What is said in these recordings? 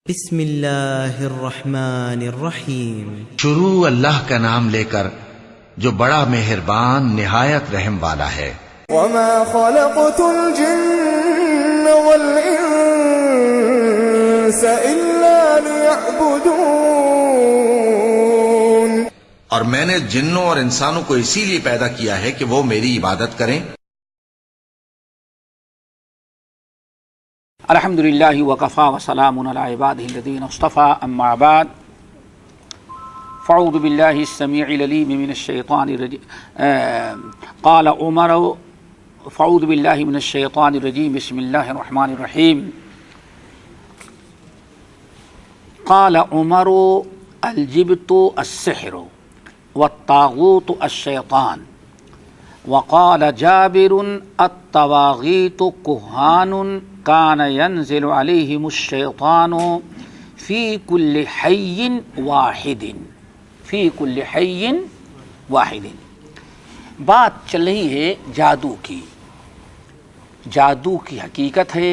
بسم اللہ الرحمن الرحیم۔ شروع اللہ کا نام لے کر جو بڑا مہربان نہایت رحم والا ہے۔ وما خلقت الجن والانس الا ليعبدون، اور میں نے جنوں اور انسانوں کو اسی لیے پیدا کیا ہے کہ وہ میری عبادت کریں۔ الحمد للہ وکفا وسلام علی عبادہ الذین اصطفى، اما بعد فاعوذ باللہ السمیع العلیم من الشیطان الرجیم قال عمر فاعوذ باللہ من الشیطان الرجیم بسم اللہ الرحمن الرحیم قال عمر الجبت السحر والطاغوت الشیطان وقال جابر الطواغیت کہان کان ینزل علیہم الشیطان فی کل حی واحد بات چل رہی ہے جادو کی۔ جادو کی حقیقت ہے،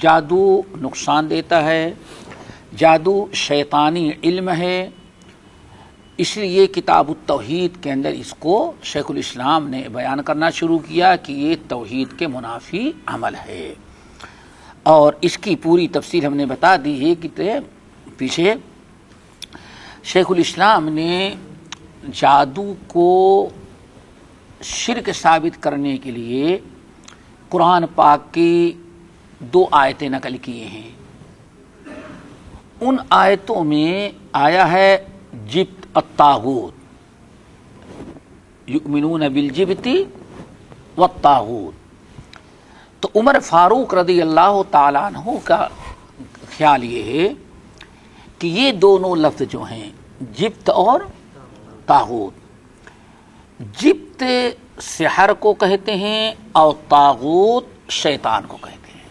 جادو نقصان دیتا ہے، جادو شیطانی علم ہے۔ اس لیے کتاب التوحید کے اندر اس کو شیخ الاسلام نے بیان کرنا شروع کیا کہ یہ توحید کے منافی عمل ہے، اور اس کی پوری تفصیل ہم نے بتا دی ہے کہ پیچھے شیخ الاسلام نے جادو کو شرک ثابت کرنے کے لیے قرآن پاک کی 2 آیتیں نقل کیے ہیں۔ ان آیتوں میں آیا ہے جبت الطاغوت، یؤمنون بالجبت والطاغوت۔ تو عمر فاروق رضی اللہ تعالیٰ عنہ کا خیال یہ ہے کہ یہ دونوں لفظ جو ہیں جبت اور طاغوت، جبت سحر کو کہتے ہیں اور طاغوت شیطان کو کہتے ہیں۔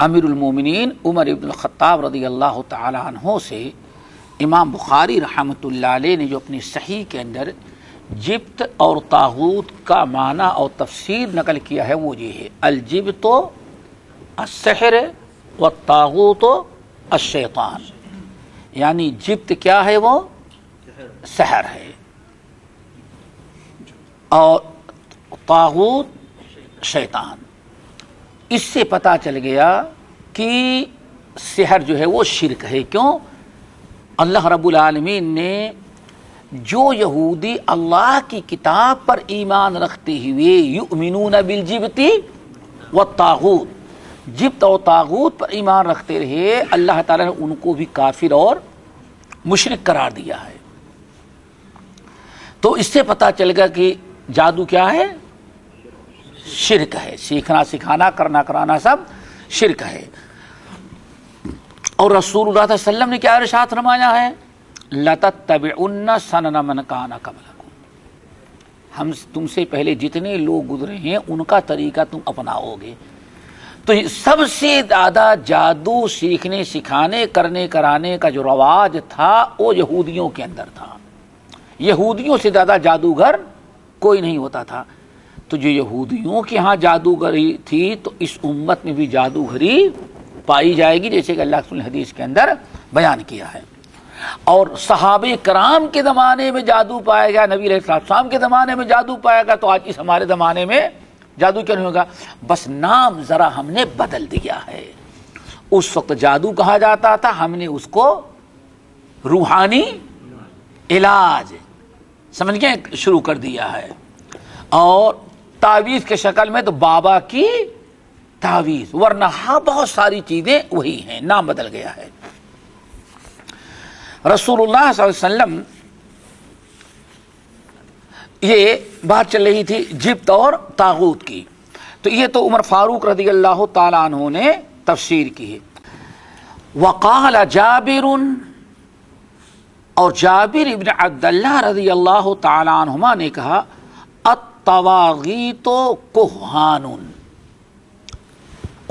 امیر المومنین عمر ابن الخطاب رضی اللہ تعالیٰ عنہ سے امام بخاری رحمۃ اللہ علیہ نے جو اپنی صحیح کے اندر جبت اور طاغوت کا معنی اور تفسیر نقل کیا ہے وہ یہ ہے، الجبت السحر والطاغوت الشیطان، یعنی جبت کیا ہے؟ وہ سحر ہے، اور طاغوت شیطان۔ اس سے پتہ چل گیا کہ سحر جو ہے وہ شرک ہے۔ کیوں؟ اللہ رب العالمین نے جو یہودی اللہ کی کتاب پر ایمان رکھتے ہوئے یؤمنون بالجبت والطاغوت، جبت اور طاغوت پر ایمان رکھتے رہے، اللہ تعالیٰ نے ان کو بھی کافر اور مشرک قرار دیا ہے۔ تو اس سے پتہ چل گیا کہ جادو کیا ہے؟ شرک ہے، سیکھنا سکھانا کرنا کرانا سب شرک ہے۔ اور رسول اللہ صلی اللہ علیہ وسلم نے کیا ارشاد فرمایا ہے؟ لَتَتَّبِعُنَّ سَنَنَ مَنْ كَانَ قَبْلَكُمْ، ہم تم سے پہلے جتنے لوگ گزرے ہیں ان کا طریقہ تم اپناؤ گے۔ تو سب سے زیادہ جادو سیکھنے سکھانے کرنے کرانے کا جو رواج تھا وہ یہودیوں کے اندر تھا۔ یہودیوں سے زیادہ جادوگر کوئی نہیں ہوتا تھا۔ تو جو یہودیوں کے ہاں جادوگری تھی تو اس امت میں بھی جادوگری پائی جائے گی، جیسے کہ اللہ کے حدیث کے اندر بیان کیا ہے۔ اور صحابہ کرام کے زمانے میں جادو پایا گیا، نبی علیہ السلام کے زمانے میں جادو پایا گیا، تو آج اس ہمارے زمانے میں جادو کیا نہیں ہوگا؟ بس نام ذرا ہم نے بدل دیا ہے۔ اس وقت جادو کہا جاتا تھا، ہم نے اس کو روحانی علاج سمجھ گئے شروع کر دیا ہے، اور تعویذ کے شکل میں تو بابا کی تعویذ، ورنہ بہت ساری چیزیں وہی ہیں، نام بدل گیا ہے۔ رسول اللہ صلی اللہ علیہ وسلم یہ بات چل رہی تھی جبت اور طاغوت کی، تو یہ تو عمر فاروق رضی اللہ تعالیٰ عنہ نے تفسیر کی ہے۔ وقال جابر، اور جابر ابن عبداللہ رضی اللہ تعالیٰ عنہما نے کہا الطواغیت کہان۔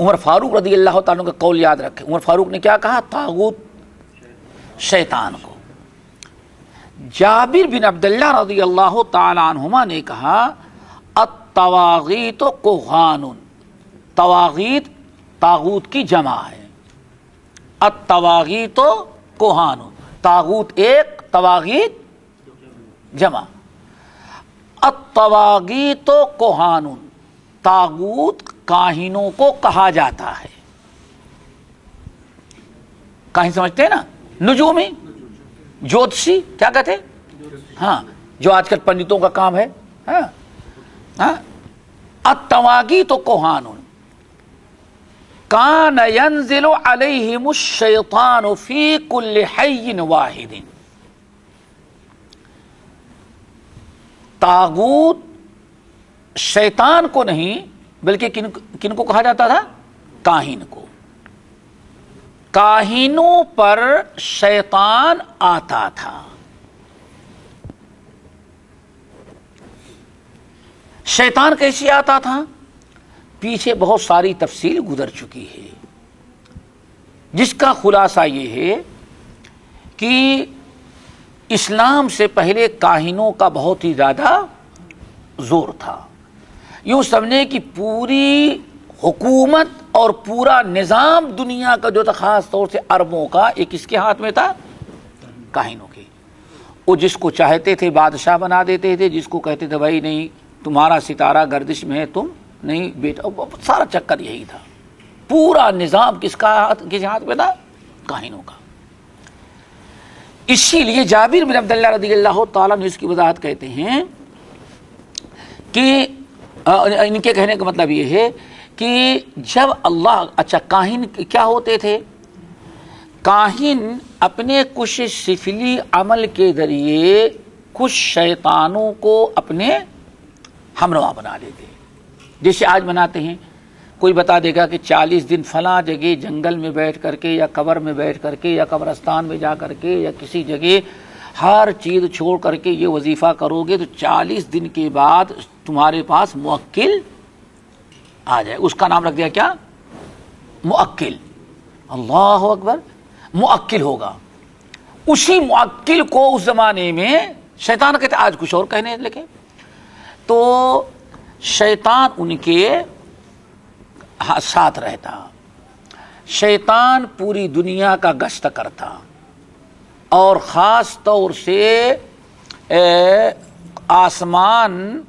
عمر فاروق رضی اللہ تعالیٰ عنہ کا قول یاد رکھیں، عمر فاروق نے کیا کہا؟ طاغوت شیطان کو۔ جابر بن عبداللہ رضی اللہ تعالی عنہما نے کہا الطواغیت کہان، طواغیت طاغوت کی جمع ہے، الطواغیت کوہان، طاغوت ایک، طواغیت جمع. الطواغیت کوہان، طاغوت کاہنوں کو کہا جاتا ہے. کاہن سمجھتے ہیں نا، نجومی، جوتشی کیا کہتے ہیں؟ ہاں، جو آج کل پنڈتوں کا کام ہے. الطواغیت کوہان کان ینزل علیہم الشیطان فی کل حی واحد. طاغوت شیطان کو نہیں بلکہ کن کو کہا جاتا تھا؟ کاہن کو. کاہنوں پر شیطان آتا تھا. شیطان کیسے آتا تھا؟ پیچھے بہت ساری تفصیل گزر چکی ہے، جس کا خلاصہ یہ ہے کہ اسلام سے پہلے کاہنوں کا بہت ہی زیادہ زور تھا. یوں سمجھیں کہ پوری حکومت اور پورا نظام دنیا کا جو تھا، خاص طور سے عربوں کا، ایک کس کے ہاتھ میں تھا؟ کاہنوں کے. وہ جس کو چاہتے تھے بادشاہ بنا دیتے تھے، جس کو کہتے تھے بھائی نہیں تمہارا ستارہ گردش میں ہے، تم نہیں بیٹا. سارا چکر یہی تھا. پورا نظام کس ہاتھ میں تھا؟ کاہنوں کا. اسی لیے جابر بن عبداللہ رضی اللہ تعالیٰ نے اس کی وضاحت کہتے ہیں کہ ان کے کہنے کا مطلب یہ ہے کہ جب اللہ، اچھا کاہن کیا ہوتے تھے؟ کاہن اپنے کچھ سفلی عمل کے ذریعے کچھ شیطانوں کو اپنے ہمراہ بنا لیتے. جیسے آج بناتے ہیں، کوئی بتا دے گا کہ 40 دن فلاں جگہ جنگل میں بیٹھ کر کے یا قبر میں بیٹھ کر کے یا قبرستان میں جا کر کے یا کسی جگہ ہر چیز چھوڑ کر کے یہ وظیفہ کرو گے تو 40 دن کے بعد تمہارے پاس موکل آ جائے. اس کا نام رکھ دیا کیا؟ موکل. اللہ اکبر، موکل ہوگا. اسی موکل کو اس زمانے میں شیطان کہتے، آج کچھ اور کہنے لگے. تو شیطان ان کے ساتھ رہتا. شیطان پوری دنیا کا گشت کرتا اور خاص طور سے آسمان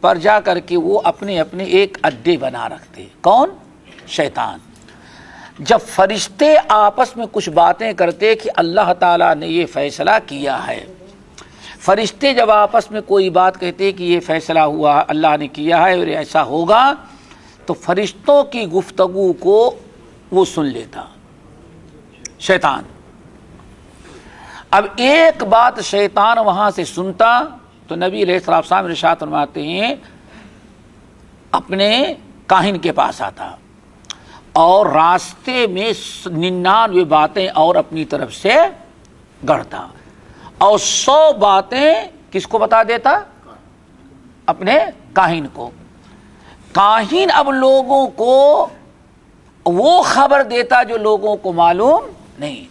پر جا کر کے وہ اپنے اپنے ایک اڈے بنا رکھتے. کون؟ شیطان. جب فرشتے آپس میں کچھ باتیں کرتے کہ اللہ تعالیٰ نے یہ فیصلہ کیا ہے، فرشتے جب آپس میں کوئی بات کہتے کہ یہ فیصلہ ہوا، اللہ نے کیا ہے اور ایسا ہوگا، تو فرشتوں کی گفتگو کو وہ سن لیتا شیطان. اب ایک بات شیطان وہاں سے سنتا تو نبی علیہ السلام ارشاد فرماتے ہیں اپنے کاہن کے پاس آتا اور راستے میں 99 باتیں اور اپنی طرف سے گڑھتا اور 100 باتیں کس کو بتا دیتا؟ اپنے کاہن کو. کاہن اب لوگوں کو وہ خبر دیتا جو لوگوں کو معلوم نہیں.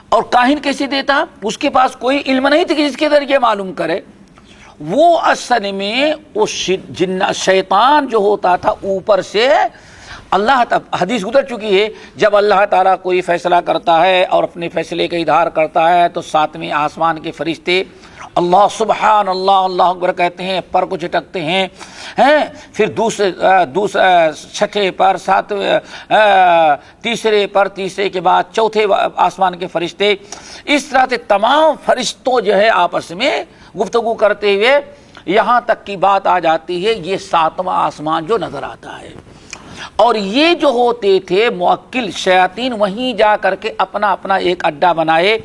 اور کاہن کیسے دیتا؟ اس کے پاس کوئی علم نہیں تھا کہ جس کے ذریعے معلوم کرے. وہ اصل میں وہ شیطان جو ہوتا تھا اوپر سے اللہ، حدیث گزر چکی ہے، جب اللہ تعالیٰ کوئی فیصلہ کرتا ہے اور اپنے فیصلے کا اظہار کرتا ہے تو 7ویں آسمان کے فرشتے اللہ سبحان اللہ اللہ اکبر کہتے ہیں، پر کو جھٹکتے ہیں. پھر دوسرے چھٹے پر، تیسرے پر، تیسرے کے بعد چوتھے آسمان کے فرشتے. اس طرح سے تمام فرشتوں جو ہے آپس میں گفتگو کرتے ہوئے یہاں تک کی بات آ جاتی ہے یہ 7واں آسمان جو نظر آتا ہے. اور یہ جو ہوتے تھے موکل شیاطین وہیں جا کر کے اپنا اپنا ایک اڈا بنائے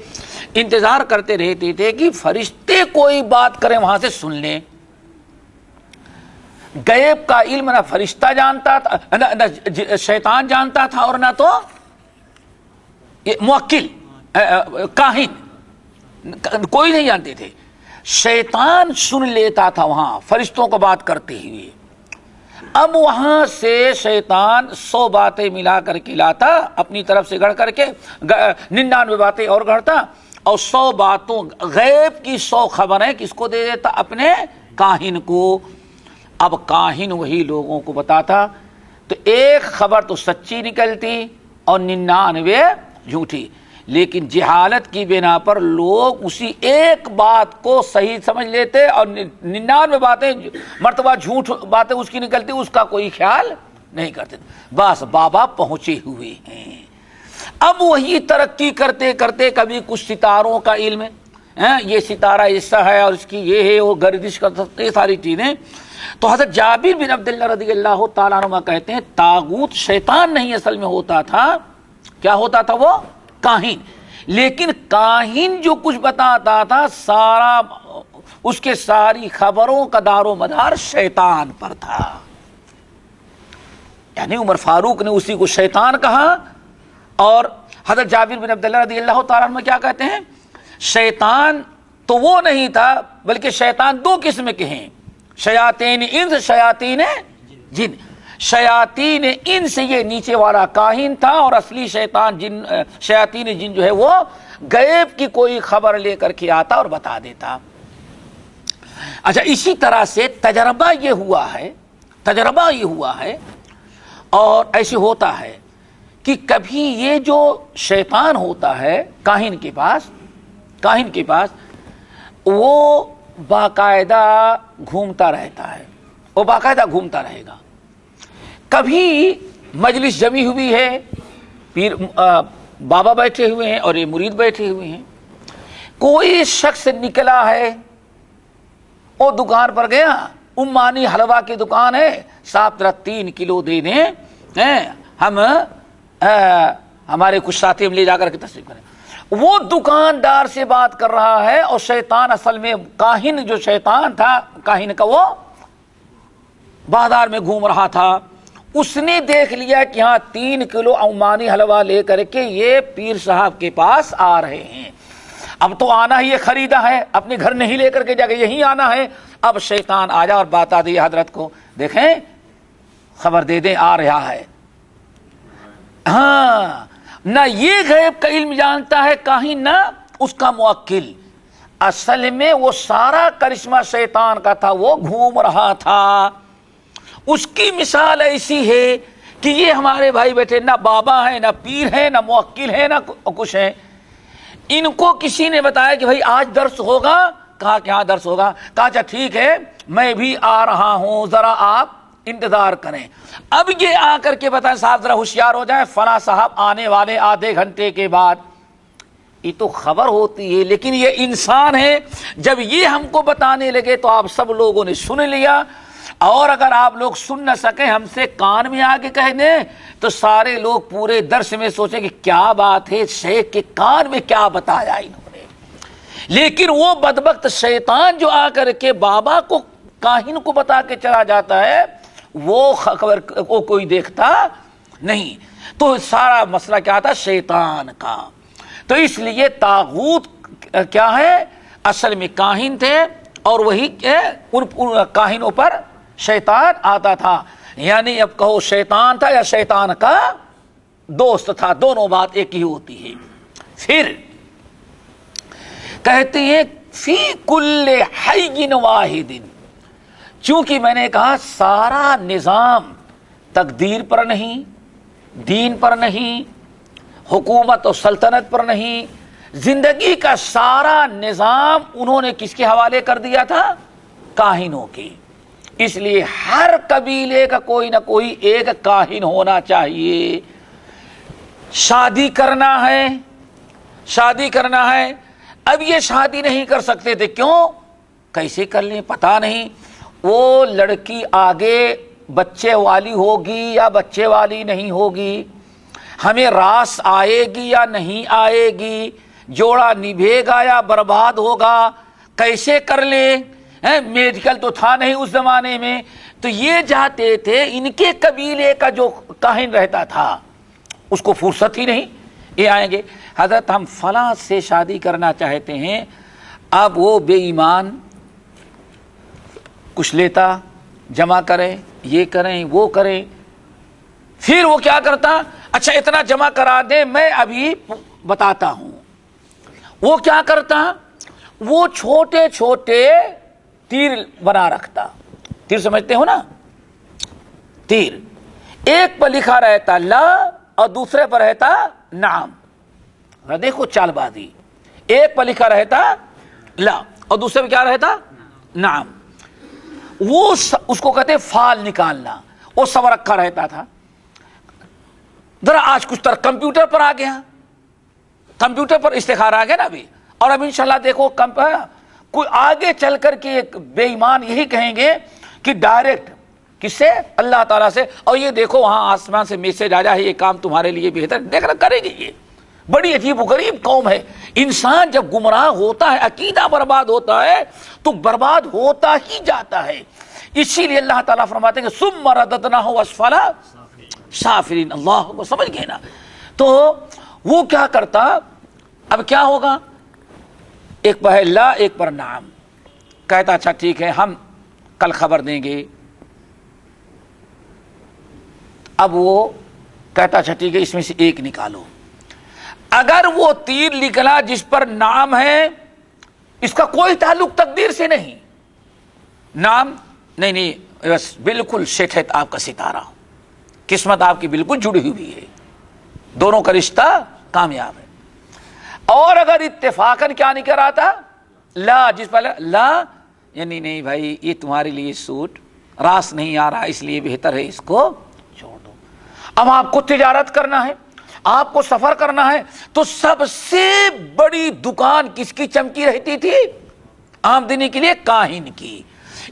انتظار کرتے رہتے تھے کہ فرشتے کوئی بات کریں وہاں سے سن لیں. غیب کا علم نہ فرشتہ جانتا تھا، نہ شیطان جانتا تھا، اور نہ تو موکل کاہن، کوئی نہیں جانتے تھے. شیطان سن لیتا تھا وہاں فرشتوں کو بات کرتے ہوئے. اب وہاں سے شیطان 100 باتیں ملا کر کے لاتا اپنی طرف سے گڑھ کر کے، 99 باتیں اور گڑھتا اور 100 باتوں غیب کی 100 خبریں کس کو دے دیتا؟ اپنے کاہن کو. اب کاہن وہی لوگوں کو بتاتا تو ایک خبر تو سچی نکلتی اور 99 جھوٹی، لیکن جہالت کی بنا پر لوگ اسی ایک بات کو صحیح سمجھ لیتے اور 99 باتیں مرتبہ جھوٹ باتیں اس کی نکلتی، اس کا کوئی خیال نہیں کرتے. بس بابا پہنچے ہوئے ہیں. اب وہی ترقی کرتے کرتے کبھی کچھ ستاروں کا علم ہے، یہ ستارہ ایسا ہے اور اس کی یہ ہے، وہ گردش کر سکتے، یہ ساری چیزیں. تو حضرت جابر بن عبداللہ رضی اللہ تعالیٰ عنہ کہتے ہیں طاغوت شیطان نہیں اصل میں ہوتا تھا. کیا ہوتا تھا؟ وہ کاہن. لیکن کاہن جو کچھ بتاتا تھا سارا اس کے ساری خبروں کا دار و مدار شیطان پر تھا. یعنی عمر فاروق نے اسی کو شیطان کہا. اور حضرت جابر بن عبداللہ رضی اللہ تعالیٰ عنہ کیا کہتے ہیں؟ شیطان تو وہ نہیں تھا، بلکہ شیطان دو قسم کے ہیں، شیاطین انس، شیاطین جن. شیاطین انس یہ نیچے والا کاہن تھا، اور اصلی شیطان جن، شیاطین جن جو ہے وہ غیب کی کوئی خبر لے کر کے آتا اور بتا دیتا. اچھا، اسی طرح سے تجربہ یہ ہوا ہے اور ایسے ہوتا ہے کہ کبھی یہ جو شیطان ہوتا ہے کاہن کے پاس وہ باقاعدہ گھومتا رہتا ہے، وہ باقاعدہ گھومتا رہے گا. کبھی مجلس جمی ہوئی ہے، پیر بابا بیٹھے ہوئے ہیں اور یہ مرید بیٹھے ہوئے ہیں، کوئی شخص نکلا ہے، وہ دکان پر گیا، عمانی حلوہ کی دکان ہے، صاحب ذرا 3 کلو دے دیں، ہم ہمارے کچھ ساتھی ہم لے جا کر کے تصریف کریں. وہ دکاندار سے بات کر رہا ہے اور شیطان اصل میں کاہن جو شیطان تھا کاہن کا وہ بازار میں گھوم رہا تھا. اس نے دیکھ لیا کہ ہاں 3 کلو عمانی حلوہ لے کر کے یہ پیر صاحب کے پاس آ رہے ہیں. اب تو آنا ہی یہ خریدا ہے، اپنے گھر نہیں لے کر کے جا کے یہیں آنا ہے. اب شیطان آ جا اور بتا دی حضرت کو، دیکھیں خبر دے دیں آ رہا ہے. ہاں، نہ یہ غیب کا علم جانتا ہے کاہن، نہ اس کا موکل. اصل میں وہ سارا کرشمہ شیطان کا تھا، وہ گھوم رہا تھا. اس کی مثال ایسی ہے کہ یہ ہمارے بھائی بیٹھے نہ بابا ہیں، نہ پیر ہیں، نہ موکل ہیں، نہ کچھ ہیں. ان کو کسی نے بتایا کہ بھائی آج درس ہوگا، کہا کہ ہاں درس ہوگا. کہا اچھا ٹھیک ہے میں بھی آ رہا ہوں، ذرا آپ انتظار کریں. اب یہ آ کر کے بتائیں صاحب ذرا ہوشیار ہو جائیں، فلاں صاحب آنے والے آدھے گھنٹے کے بعد. یہ تو خبر ہوتی ہے، لیکن یہ انسان ہے. جب یہ ہم کو بتانے لگے تو آپ سب لوگوں نے سن لیا، اور اگر آپ لوگ سن نہ سکیں ہم سے کان میں آ کے کہہ دیں تو سارے لوگ پورے درس میں سوچیں کہ کیا بات ہے، شیخ کے کان میں کیا بتایا انہوں نے. لیکن وہ بدبخت شیطان جو آ کر کے بابا کو کاہن کو بتا کے چلا جاتا ہے، وہ خبر کو کوئی دیکھتا نہیں. تو سارا مسئلہ کیا تھا؟ شیطان کا. تو اس لیے طاغوت کیا ہے؟ اصل میں کاہن تھے، اور وہی ان کاہنوں پر شیطان آتا تھا. یعنی اب کہو شیطان تھا یا شیطان کا دوست تھا، دونوں بات ایک ہی ہوتی ہے. پھر کہتے ہیں فی کل حی واحد، چونکہ میں نے کہا سارا نظام تقدیر پر نہیں، دین پر نہیں، حکومت اور سلطنت پر نہیں، زندگی کا سارا نظام انہوں نے کس کے حوالے کر دیا تھا؟ کاہنوں کے. اس لیے ہر قبیلے کا کوئی نہ کوئی ایک کاہن ہونا چاہیے. شادی کرنا ہے. اب یہ شادی نہیں کر سکتے تھے، کیوں؟ کیسے کر لیں پتہ نہیں. وہ لڑکی آگے بچے والی ہوگی یا بچے والی نہیں ہوگی، ہمیں راس آئے گی یا نہیں آئے گی، جوڑا نبھے گا یا برباد ہوگا، کیسے کر لیں؟ میڈیکل تو تھا نہیں اس زمانے میں. تو یہ جاتے تھے، ان کے قبیلے کا جو کاہن رہتا تھا اس کو فرصت ہی نہیں، یہ آئیں گے حضرت ہم فلاں سے شادی کرنا چاہتے ہیں. اب وہ بے ایمان کچھ لیتا، جمع کریں، یہ کریں وہ کریں. پھر وہ کیا کرتا؟ اچھا اتنا جمع کرا دیں، میں ابھی بتاتا ہوں. وہ کیا کرتا؟ وہ چھوٹے چھوٹے تیر بنا رکھتا. تیر سمجھتے ہو نا؟ تیر ایک پر لکھا رہتا لا اور دوسرے پر رہتا نعم. دیکھو چال بازی، ایک پر لکھا رہتا لا اور دوسرے پہ کیا رہتا نعم، وہ اس کو کہتے فال نکالنا، وہ سوا رکھا رہتا تھا. ذرا آج کچھ طرح کمپیوٹر پر آ گیا، کمپیوٹر پر استخارہ آ گیا نا ابھی. اور اب انشاءاللہ دیکھو کوئی آگے چل کر کے ایک بے ایمان یہی کہیں گے کہ ڈائریکٹ کس سے؟ اللہ تعالیٰ سے. اور یہ دیکھو وہاں آسمان سے میسج آ جائے یہ کام تمہارے لیے بہتر، دیکھنا کرے گی. یہ بڑی عجیب و غریب قوم ہے. انسان جب گمراہ ہوتا ہے، عقیدہ برباد ہوتا ہے تو برباد ہوتا ہی جاتا ہے. اسی لیے اللہ تعالیٰ فرماتے ہیں کہ ثم رددناہ اسفل سافلین. اللہ کو سمجھ گئے نا. تو وہ کیا کرتا، اب کیا ہوگا، ایک پر ہے لا ایک پر نعم. کہتا اچھا ٹھیک ہے ہم کل خبر دیں گے. اب وہ کہتا اچھا ٹھیک ہے اس میں سے ایک نکالو. اگر وہ تیر نکلا جس پر نام ہے، اس کا کوئی تعلق تقدیر سے نہیں، نام نہیں بس بالکل سیٹ ہے آپ کا ستارہ، قسمت آپ کی بالکل جڑی ہوئی ہے، دونوں کا رشتہ کامیاب ہے. اور اگر اتفاقاً کیا نہیں کر رہا تھا لا، جس پر لا یعنی نہیں بھائی یہ تمہارے لیے سوٹ راس نہیں آ رہا اس لیے بہتر ہے اس کو چھوڑ دو. اب آپ کو تجارت کرنا ہے، آپ کو سفر کرنا ہے، تو سب سے بڑی دکان کس کی چمکی رہتی تھی آمدنی کے لیے؟ کاہن کی.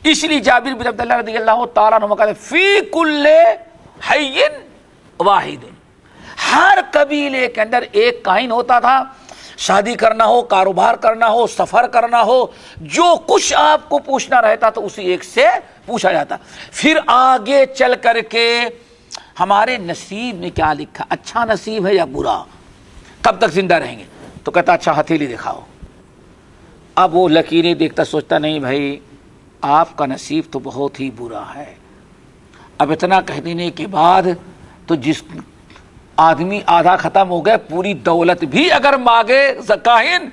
اس لیے جابر بن عبداللہ رضی اللہ تعالیٰ عنہ کہتے فی کل حی واحد، ہر قبیلے کے اندر ایک کاہن ہوتا تھا. شادی کرنا ہو، کاروبار کرنا ہو، سفر کرنا ہو، جو کچھ آپ کو پوچھنا رہتا تو اسی ایک سے پوچھا جاتا. پھر آگے چل کر کے ہمارے نصیب میں کیا لکھا، اچھا نصیب ہے یا برا، کب تک زندہ رہیں گے؟ تو کہتا اچھا ہتھیلی دکھاؤ. اب وہ لکیریں دیکھتا سوچتا نہیں بھائی آپ کا نصیب تو بہت ہی برا ہے. اب اتنا کہہ دینے کے بعد تو جس آدمی آدھا ختم ہو گیا، پوری دولت بھی اگر مانگے کاہن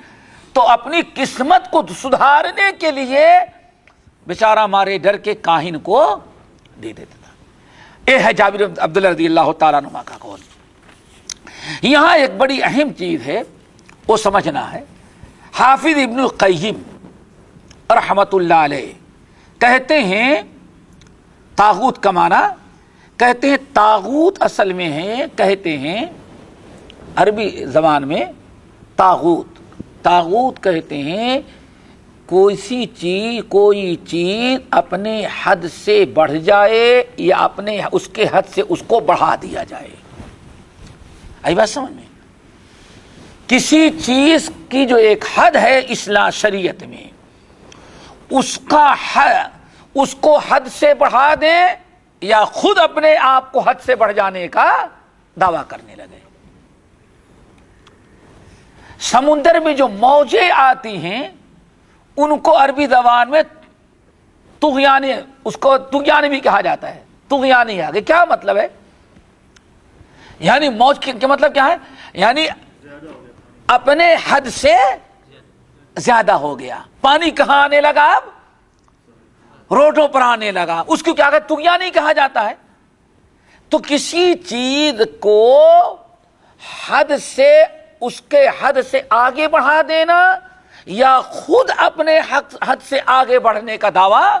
تو اپنی قسمت کو سدھارنے کے لیے بیچارہ مارے ڈر کے کاہن کو دے دیتا تھا. یہ ہے جابر بن عبداللہ رضی اللہ تعالیٰ عنہ کا قول. یہاں ایک بڑی اہم چیز ہے وہ سمجھنا ہے. حافظ ابن القیم رحمت اللہ علیہ کہتے ہیں طاغوت کا معنی، کہتے ہیں طاغوت اصل میں ہے، کہتے ہیں عربی زبان میں طاغوت کہتے ہیں کوئی چیز اپنے حد سے بڑھ جائے یا اپنے اس کے حد سے اس کو بڑھا دیا جائے. آئی بات سمجھ میں؟ کسی چیز کی جو ایک حد ہے اسلام شریعت میں، اس کو حد سے بڑھا دیں یا خود اپنے آپ کو حد سے بڑھ جانے کا دعویٰ کرنے لگے. سمندر میں جو موجیں آتی ہیں ان کو عربی زبان میں طغیان، اس کو طغیان بھی کہا جاتا ہے. طغیان آگے کیا مطلب ہے؟ یعنی موج کا مطلب کیا ہے؟ یعنی اپنے حد سے زیادہ ہو گیا. پانی کہاں آنے لگا؟ اب روڈوں پر آنے لگا. اس کو کیا کہتے؟ طغیان کہا جاتا ہے. تو کسی چیز کو حد سے، اس کے حد سے آگے بڑھا دینا یا خود اپنے حد سے آگے بڑھنے کا دعویٰ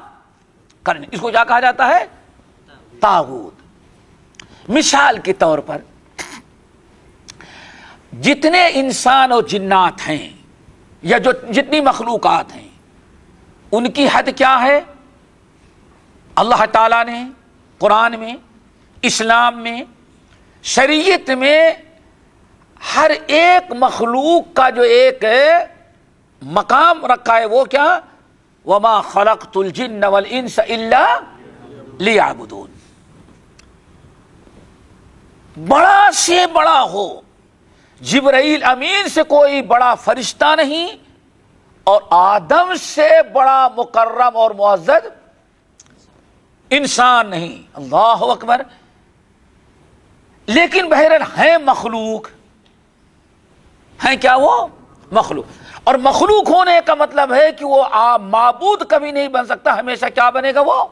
کرنے، اس کو کیا کہا جاتا ہے؟ طاغوت. مثال کے طور پر جتنے انسان اور جنات ہیں یا جو جتنی مخلوقات ہیں ان کی حد کیا ہے؟ اللہ تعالیٰ نے قرآن میں، اسلام میں، شریعت میں ہر ایک مخلوق کا جو ایک مقام رکھا ہے وہ کیا؟ وَمَا خَلَقْتُ الْجِنَّ وَالْإِنسَ إِلَّا لِيَعْبُدُونَ. بڑا سے بڑا ہو، جبرائیل امین سے کوئی بڑا فرشتہ نہیں اور آدم سے بڑا مکرم اور معزز انسان نہیں. اللہ اکبر. لیکن بہرحال ہیں مخلوق، ہیں کیا؟ وہ مخلوق. اور مخلوق ہونے کا مطلب ہے کہ وہ معبود کبھی نہیں بن سکتا، ہمیشہ کیا بنے گا؟ وہ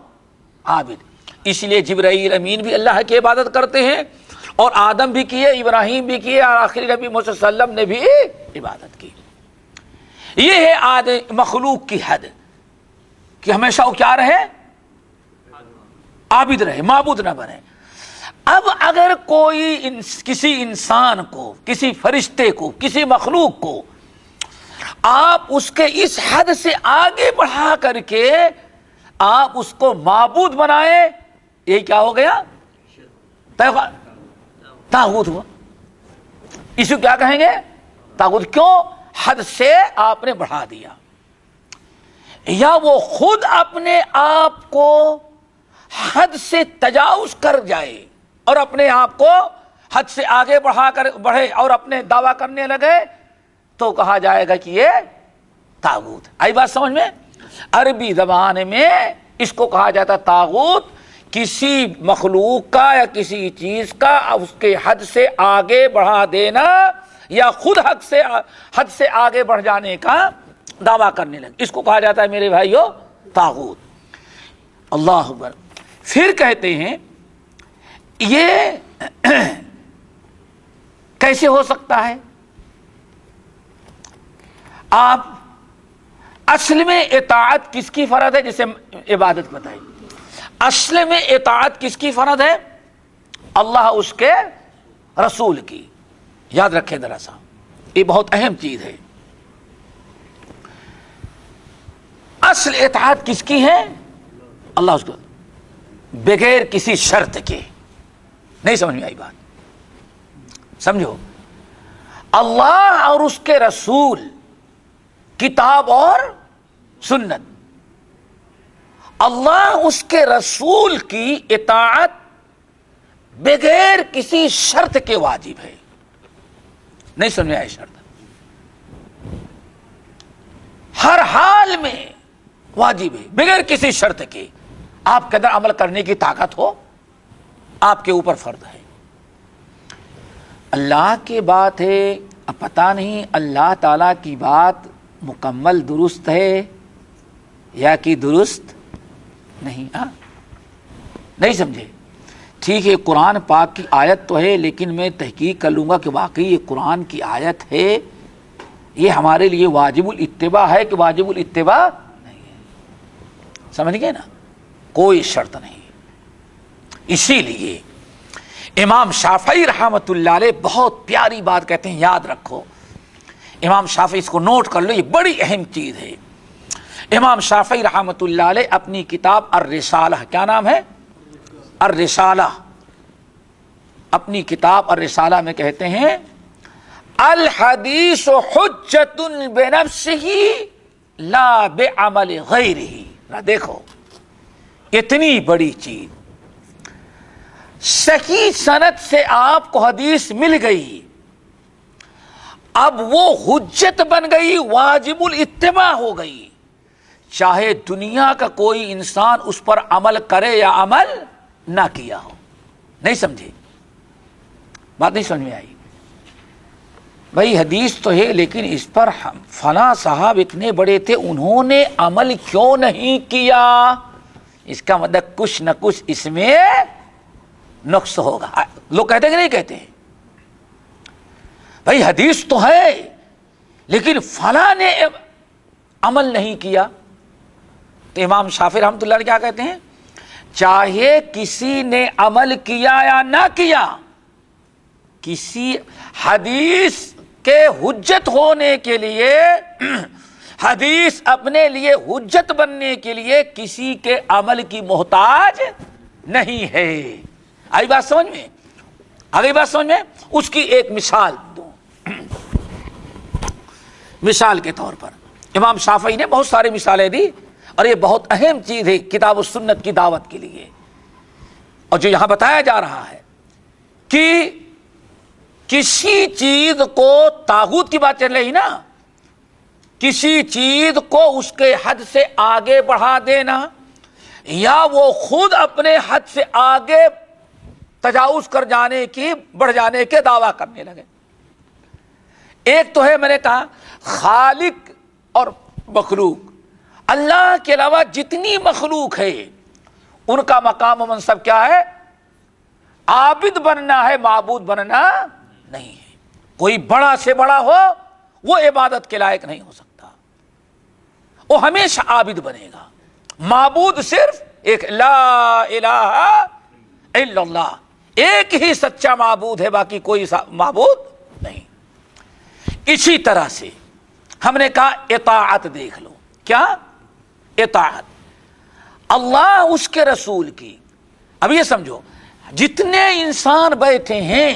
عابد. اس لیے جبرائیل امین بھی اللہ کی عبادت کرتے ہیں اور آدم بھی کیے، ابراہیم بھی کیے، اور آخری نبی محمد صلی اللہ علیہ وسلم نے بھی عبادت کی۔ یہ ہے مخلوق کی حد کہ ہمیشہ وہ کیا رہے؟ عابد رہے، معبود نہ بنے۔ اب اگر کوئی کسی انسان کو، کسی فرشتے کو، کسی مخلوق کو آپ اس کے اس حد سے آگے بڑھا کر کے آپ اس کو معبود بنائے، یہ کیا ہو گیا؟ طاغوت ہوا۔ اس کو کیا کہیں گے؟ طاغوت۔ کیوں؟ حد سے آپ نے بڑھا دیا، یا وہ خود اپنے آپ کو حد سے تجاوز کر جائے اور اپنے آپ کو حد سے آگے بڑھے اور اپنے دعویٰ کرنے لگے، تو کہا جائے گا کہ یہ طاغوت۔ آئی بات سمجھ میں؟ عربی زبان میں اس کو کہا جاتا طاغوت، کسی مخلوق کا یا کسی چیز کا اس کے حد سے آگے بڑھا دینا یا خود حد سے آگے بڑھ جانے کا دعویٰ کرنے لگے، اس کو کہا جاتا ہے میرے بھائیو طاغوت۔ اللہ اکبر۔ پھر کہتے ہیں یہ کیسے ہو سکتا ہے؟ آپ اصل میں اطاعت کس کی فرض ہے؟ جسے عبادت بتائی، اصل میں اطاعت کس کی فرض ہے؟ اللہ اس کے رسول کی۔ یاد رکھیں ذرا سا، یہ بہت اہم چیز ہے۔ اصل اطاعت کس کی ہے؟ اللہ اس کو، بغیر کسی شرط کے۔ نہیں سمجھ میں آئی بات؟ سمجھو، اللہ اور اس کے رسول، کتاب اور سنت، اللہ اس کے رسول کی اطاعت بغیر کسی شرط کے واجب ہے۔ نہیں سمجھ میں آئی شرط؟ ہر حال میں واجب ہے، بغیر کسی شرط کے۔ آپ کے اندر عمل کرنے کی طاقت ہو، آپ کے اوپر فرض ہے۔ اللہ کی بات ہے، اب پتہ نہیں اللہ تعالیٰ کی بات مکمل درست ہے یا کہ درست نہیں۔ نہیں سمجھے؟ ٹھیک ہے، قرآن پاک کی آیت تو ہے، لیکن میں تحقیق کر لوں گا کہ واقعی یہ قرآن کی آیت ہے، یہ ہمارے لیے واجب الاتباع ہے کہ واجب الاتباع نہیں ہے۔ سمجھ گئے نا؟ کوئی شرط نہیں۔ اسی لیے امام شافعی رحمۃ اللہ علیہ بہت پیاری بات کہتے ہیں، یاد رکھو۔ امام شافعی، اس کو نوٹ کر لو، یہ بڑی اہم چیز ہے۔ امام شافعی رحمۃ اللہ علیہ اپنی کتاب الرسالہ، کیا نام ہے؟ الرسالہ، اپنی کتاب الرسالہ میں کہتے ہیں الحدیث حجۃ بنفسہ لا بعمل غیرہ۔ دیکھو اتنی بڑی چیز، صحیح سند سے آپ کو حدیث مل گئی، اب وہ حجت بن گئی، واجب الاتباع ہو گئی، چاہے دنیا کا کوئی انسان اس پر عمل کرے یا عمل نہ کیا ہو۔ نہیں سمجھے؟ بات نہیں سمجھ میں آئی؟ بھائی حدیث تو ہے، لیکن اس پر فلاں صاحب اتنے بڑے تھے، انہوں نے عمل کیوں نہیں کیا؟ اس کا مطلب کچھ نہ کچھ اس میں نقص ہوگا۔ لوگ کہتے ہیں کہ نہیں کہتے؟ بھائی حدیث تو ہے، لیکن فلاں نے عمل نہیں کیا۔ تو امام شافعی رحمۃ اللہ علیہ کیا کہتے ہیں؟ چاہے کسی نے عمل کیا یا نہ کیا، کسی حدیث کے حجت ہونے کے لیے، حدیث اپنے لیے حجت بننے کے لیے کسی کے عمل کی محتاج نہیں ہے۔ آئی بات سمجھ میں؟ آگئی بات سمجھ میں؟ اس کی ایک مثال دوں۔ مثال کے طور پر امام شافعی نے بہت ساری مثالیں دی، اور یہ بہت اہم چیز ہے کتاب و سنت کی دعوت کے لیے۔ اور جو یہاں بتایا جا رہا ہے کہ کسی چیز کو، طاغوت کی بات چل رہی نا، کسی چیز کو اس کے حد سے آگے بڑھا دینا، یا وہ خود اپنے حد سے آگے تجاوز کر جانے کی، بڑھ جانے کے دعویٰ کرنے لگے۔ ایک تو ہے، میں نے کہا، خالق اور مخلوق۔ اللہ کے علاوہ جتنی مخلوق ہے ان کا مقام و منصب کیا ہے؟ عابد بننا ہے، معبود بننا نہیں ہے۔ کوئی بڑا سے بڑا ہو وہ عبادت کے لائق نہیں ہو سکتا، وہ ہمیشہ عابد بنے گا۔ معبود صرف ایک، لا الہ الا اللہ، ایک ہی سچا معبود ہے، باقی کوئی معبود نہیں۔ اسی طرح سے ہم نے کہا اطاعت دیکھ لو، کیا اطاعت اللہ اس کے رسول کی۔ اب یہ سمجھو جتنے انسان بیٹھے ہیں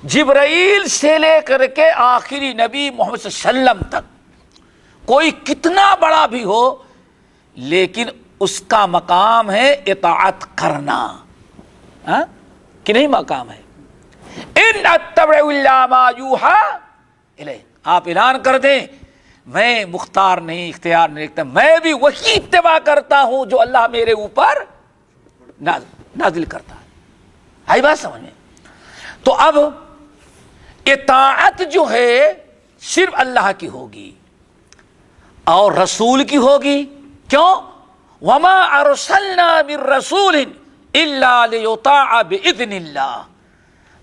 جبرائیل سے لے کر کے آخری نبی محمد صلی اللہ علیہ وسلم تک، کوئی کتنا بڑا بھی ہو لیکن اس کا مقام ہے اطاعت کرنا، کہ نہیں مقام ہے؟ ان اتبع الا ما یوحی الی، آپ اعلان کر دیں میں مختار نہیں، اختیار نہیں رکھتا، میں بھی وہی اتباع کرتا ہوں جو اللہ میرے اوپر نازل کرتا ہے۔ آئی بات سمجھ میں؟ تو اب اطاعت جو ہے صرف اللہ کی ہوگی اور رسول کی ہوگی، کیوں؟ وما ارسلنا من رسول الا لیطاع باذن اللہ،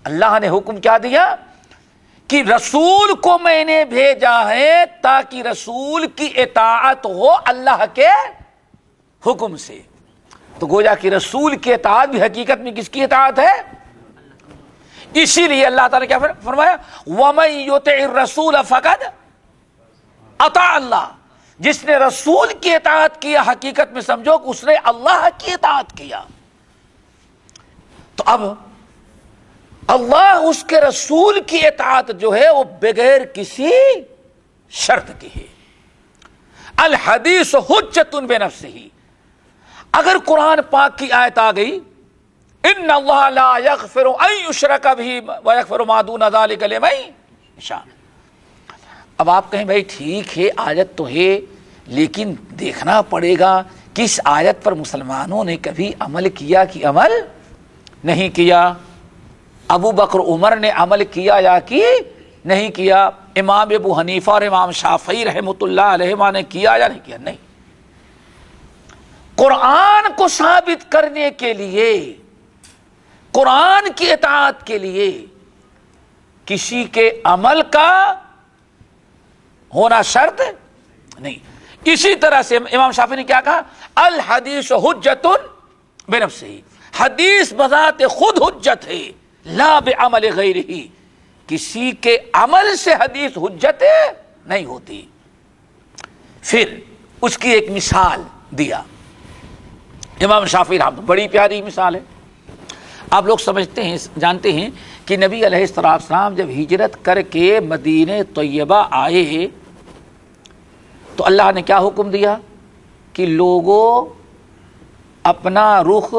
اللہ نے حکم کیا دیا کہ رسول کو میں نے بھیجا ہے تاکہ رسول کی اطاعت ہو اللہ کے حکم سے۔ تو گویا کہ رسول کی اطاعت بھی حقیقت میں کس کی اطاعت ہے؟ اسی لیے اللہ تعالیٰ کیا فرمایا؟ وَمَن يُطِعِ الرَّسُولَ فَقَدْ اطاع اللہ، جس نے رسول کی اطاعت کیا حقیقت میں سمجھو کہ اس نے اللہ کی اطاعت کیا۔ تو اب اللہ اس کے رسول کی اطاعت جو ہے وہ بغیر کسی شرط کی ہے۔ الحدیث حجت بنفسہ، اگر قرآن پاک کی آیت آ گئی ان اللہ لا یغفر ان یشرک بہ ویغفر ما دون ذلک لمن یشاء، اب آپ کہیں بھائی ٹھیک ہے آیت تو ہے لیکن دیکھنا پڑے گا کہ اس آیت پر مسلمانوں نے کبھی عمل کیا کہ عمل نہیں کیا؟ ابو بکر عمر نے عمل کیا یا کہ نہیں کیا؟ امام ابو حنیفہ اور امام شافعی رحمۃ اللہ علیہ نے کیا یا نہیں کیا؟ نہیں۔ قرآن کو ثابت کرنے کے لیے، قرآن کی اطاعت کے لیے کسی کے عمل کا ہونا شرط نہیں۔ اسی طرح سے امام شافعی نے کیا کہا؟ الحدیث حجت بنفسہ، حدیث بذات خود حجت ہے، لا بعمل غیرہ، کسی کے عمل سے حدیث حجت نہیں ہوتی۔ پھر اس کی ایک مثال دیا امام شافعی رحمۃ، بڑی پیاری مثال ہے۔ آپ لوگ سمجھتے ہیں، جانتے ہیں کہ نبی علیہ السلام جب ہجرت کر کے مدینہ طیبہ آئے تو اللہ نے کیا حکم دیا کہ لوگوں اپنا رخ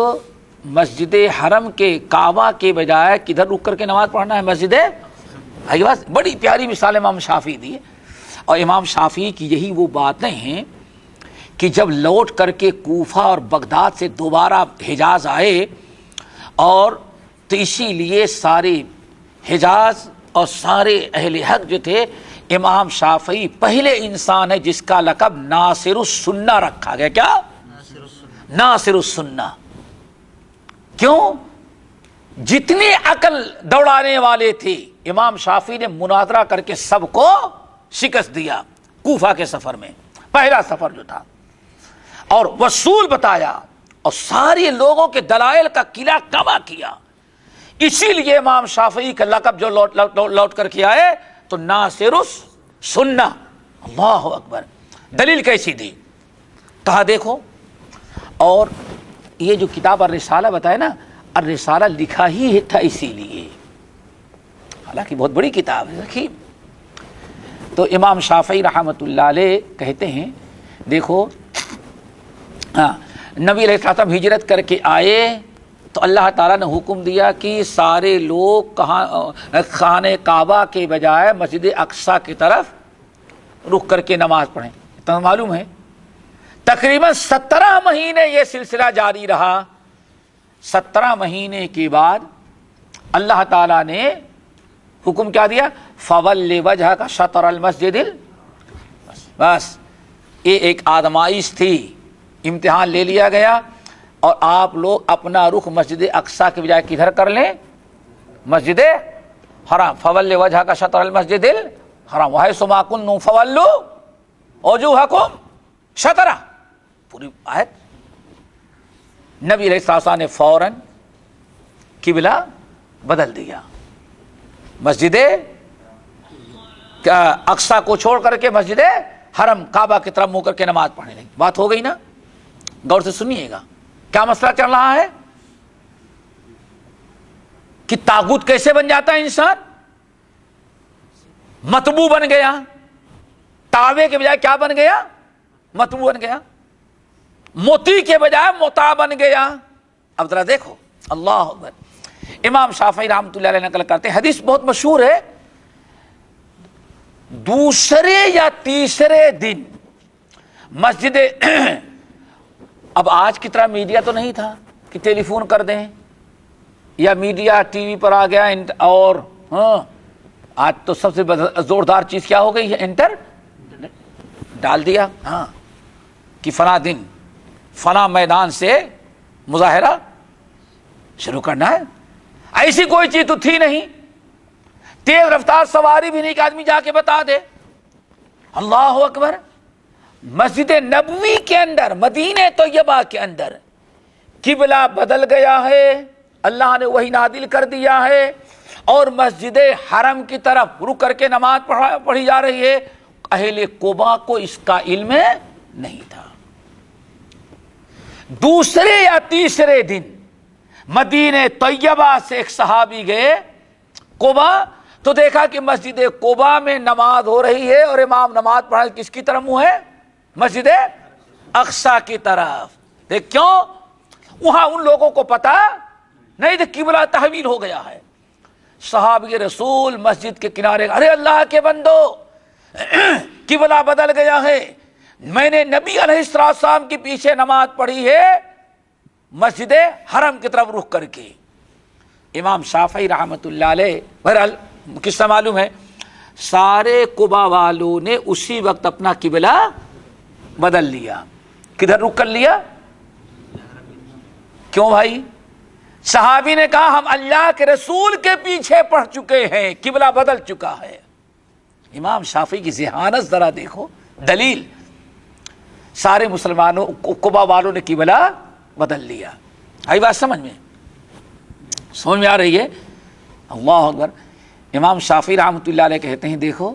مسجد حرم کے کعبہ کے بجائے کدھر رک کر کے نماز پڑھنا ہے؟ مسجد۔ بڑی پیاری مثال امام شافعی دی ہے، اور امام شافعی کی یہی وہ باتیں ہیں کہ جب لوٹ کر کے کوفہ اور بغداد سے دوبارہ حجاز آئے، اور تو اسی لیے سارے حجاز اور سارے اہل حق جو تھے، امام شافعی پہلے انسان ہے جس کا لقب ناصر السنہ رکھا گیا۔ کیا؟ ناصر السنہ۔ کیوں؟ جتنے عقل دوڑانے والے تھے امام شافعی نے مناظرہ کر کے سب کو شکست دیا کوفہ کے سفر میں، پہلا سفر جو تھا، اور وصول بتایا اور سارے لوگوں کے دلائل کا قلعہ کما کیا۔ اسی لیے امام شافعی کا لقب جو لوٹ کر کے آئے تو ناصر السنہ۔ اللہ اکبر! دلیل کیسی دی؟ کہا دیکھو، اور یہ جو کتاب الرسالہ بتائے نا، الرسالہ لکھا ہی تھا اسی لیے، حالانکہ بہت بڑی کتاب ہے رکھی۔ تو امام شافعی رحمۃ اللہ علیہ کہتے ہیں دیکھو، نبی علیہ السلام ہجرت کر کے آئے تو اللہ تعالیٰ نے حکم دیا کہ سارے لوگ خانہ کعبہ کے بجائے مسجد اقصیٰ کی طرف رک کر کے نماز پڑھیں۔ تو معلوم ہے تقریباً 17 مہینے یہ سلسلہ جاری رہا۔ 17 مہینے کے بعد اللہ تعالیٰ نے حکم کیا دیا؟ فَوَلِّ وَجْهَكَ شَطْرَ الْمَسْجِدِ، بس یہ ایک آزمائش تھی، امتحان لے لیا گیا۔ اور آپ لوگ اپنا رخ مسجد اقصی کے بجائے کدھر کر لیں؟ مسجد حرام. فول وجہ کا شطر المسجد الحرام وحیث ما کنتم فولوا وجوہکم شطرہ. پوری آیت. نبی علیہ السلام نے فوراً قبلہ بدل دیا. مسجد اقصی کو چھوڑ کر کے مسجد حرم کعبہ کی طرف منہ کر کے نماز پڑھنے لگی. بات ہو گئی نا؟ غور سے سنیے گا کیا مسئلہ چل رہا ہے کہ طاغوت کیسے بن جاتا ہے انسان؟ مطبوع بن گیا. تابع کے بجائے کیا بن گیا؟ مطبوع بن گیا. موتی کے بجائے مطاع بن گیا. اب ذرا دیکھو اللہ اکبر. امام شافعی رحمۃ اللہ علیہ نقل کرتے ہیں، حدیث بہت مشہور ہے، دوسرے یا تیسرے دن مسجد اب آج کی طرح میڈیا تو نہیں تھا کہ ٹیلی فون کر دیں یا میڈیا ٹی وی پر آ گیا اور آج تو سب سے زوردار چیز کیا ہو گئی ہے؟ انٹرنیٹ ڈال دیا کہ فلاں دن فلاں میدان سے مظاہرہ شروع کرنا ہے. ایسی کوئی چیز تو تھی نہیں. تیز رفتار سواری بھی نہیں کہ آدمی جا کے بتا دے. اللہ اکبر. مسجد نبوی کے اندر، مدینہ طیبہ کے اندر قبلہ بدل گیا ہے، اللہ نے وہی نازل کر دیا ہے، اور مسجد حرم کی طرف رک کر کے نماز پڑھی جا رہی ہے. اہل قباء کو اس کا علم نہیں تھا. دوسرے یا تیسرے دن مدینہ طیبہ سے ایک صحابی گئے قباء، تو دیکھا کہ مسجد قباء میں نماز ہو رہی ہے اور امام نماز پڑھا کس کی طرف منہ ہے؟ مسجد اقصی کی طرف. دیکھ کیوں؟ وہاں ان لوگوں کو پتا نہیں تھا قبلہ تحویل ہو گیا ہے. صحابی رسول مسجد کے کنارے، ارے اللہ کے بندو قبلہ بدل گیا ہے، میں نے نبی علیہ السلام کے پیچھے نماز پڑھی ہے مسجد حرم کی طرف رخ کر کے. امام شافعی رحمۃ اللہ علیہ بہرحال قصہ معلوم ہے، سارے قباء والوں نے اسی وقت اپنا قبلہ بدل لیا. کدھر رخ کر لیا؟ کیوں بھائی؟ صحابی نے کہا ہم اللہ کے رسول کے پیچھے پڑھ چکے ہیں، قبلہ بدل چکا ہے. امام شافعی کی ذہانت ذرا دیکھو. دلیل، سارے مسلمانوں قباء والوں نے قبلہ بدل لیا. آئی بات سمجھ میں آ رہی ہے؟ اللہ اکبر. امام شافعی رحمۃ اللہ علیہ کہتے ہیں دیکھو،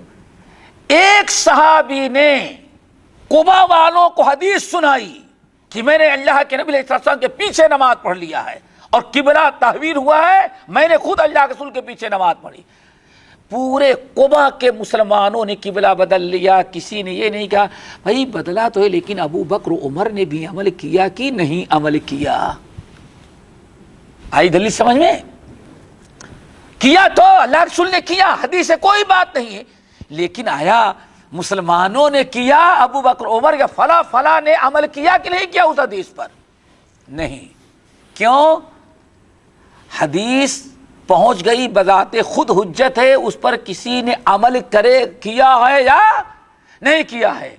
ایک صحابی نے قباء والوں کو حدیث سنائی کہ میں نے اللہ کے نبی علیہ السلام کے پیچھے نماز پڑھ لیا ہے اور قبلہ تحویل ہوا ہے، میں نے خود اللہ کے رسول کے پیچھے نماز پڑھی. پورے قباء کے مسلمانوں نے قبلہ بدل لیا. کسی نے یہ نہیں کہا بھائی بدلا تو ہے لیکن ابو بکر عمر نے بھی عمل کیا کہ نہیں عمل کیا. آئی دلیل سمجھ میں؟ کیا تو اللہ کے رسول نے کیا، حدیث سے کوئی بات نہیں ہے، لیکن آیا مسلمانوں نے کیا، ابو بکر عمر یا فلاں نے عمل کیا کہ نہیں کیا اس حدیث پر؟ نہیں. کیوں؟ حدیث پہنچ گئی، بذات خود حجت ہے، اس پر کسی نے عمل کیا ہے یا نہیں کیا ہے.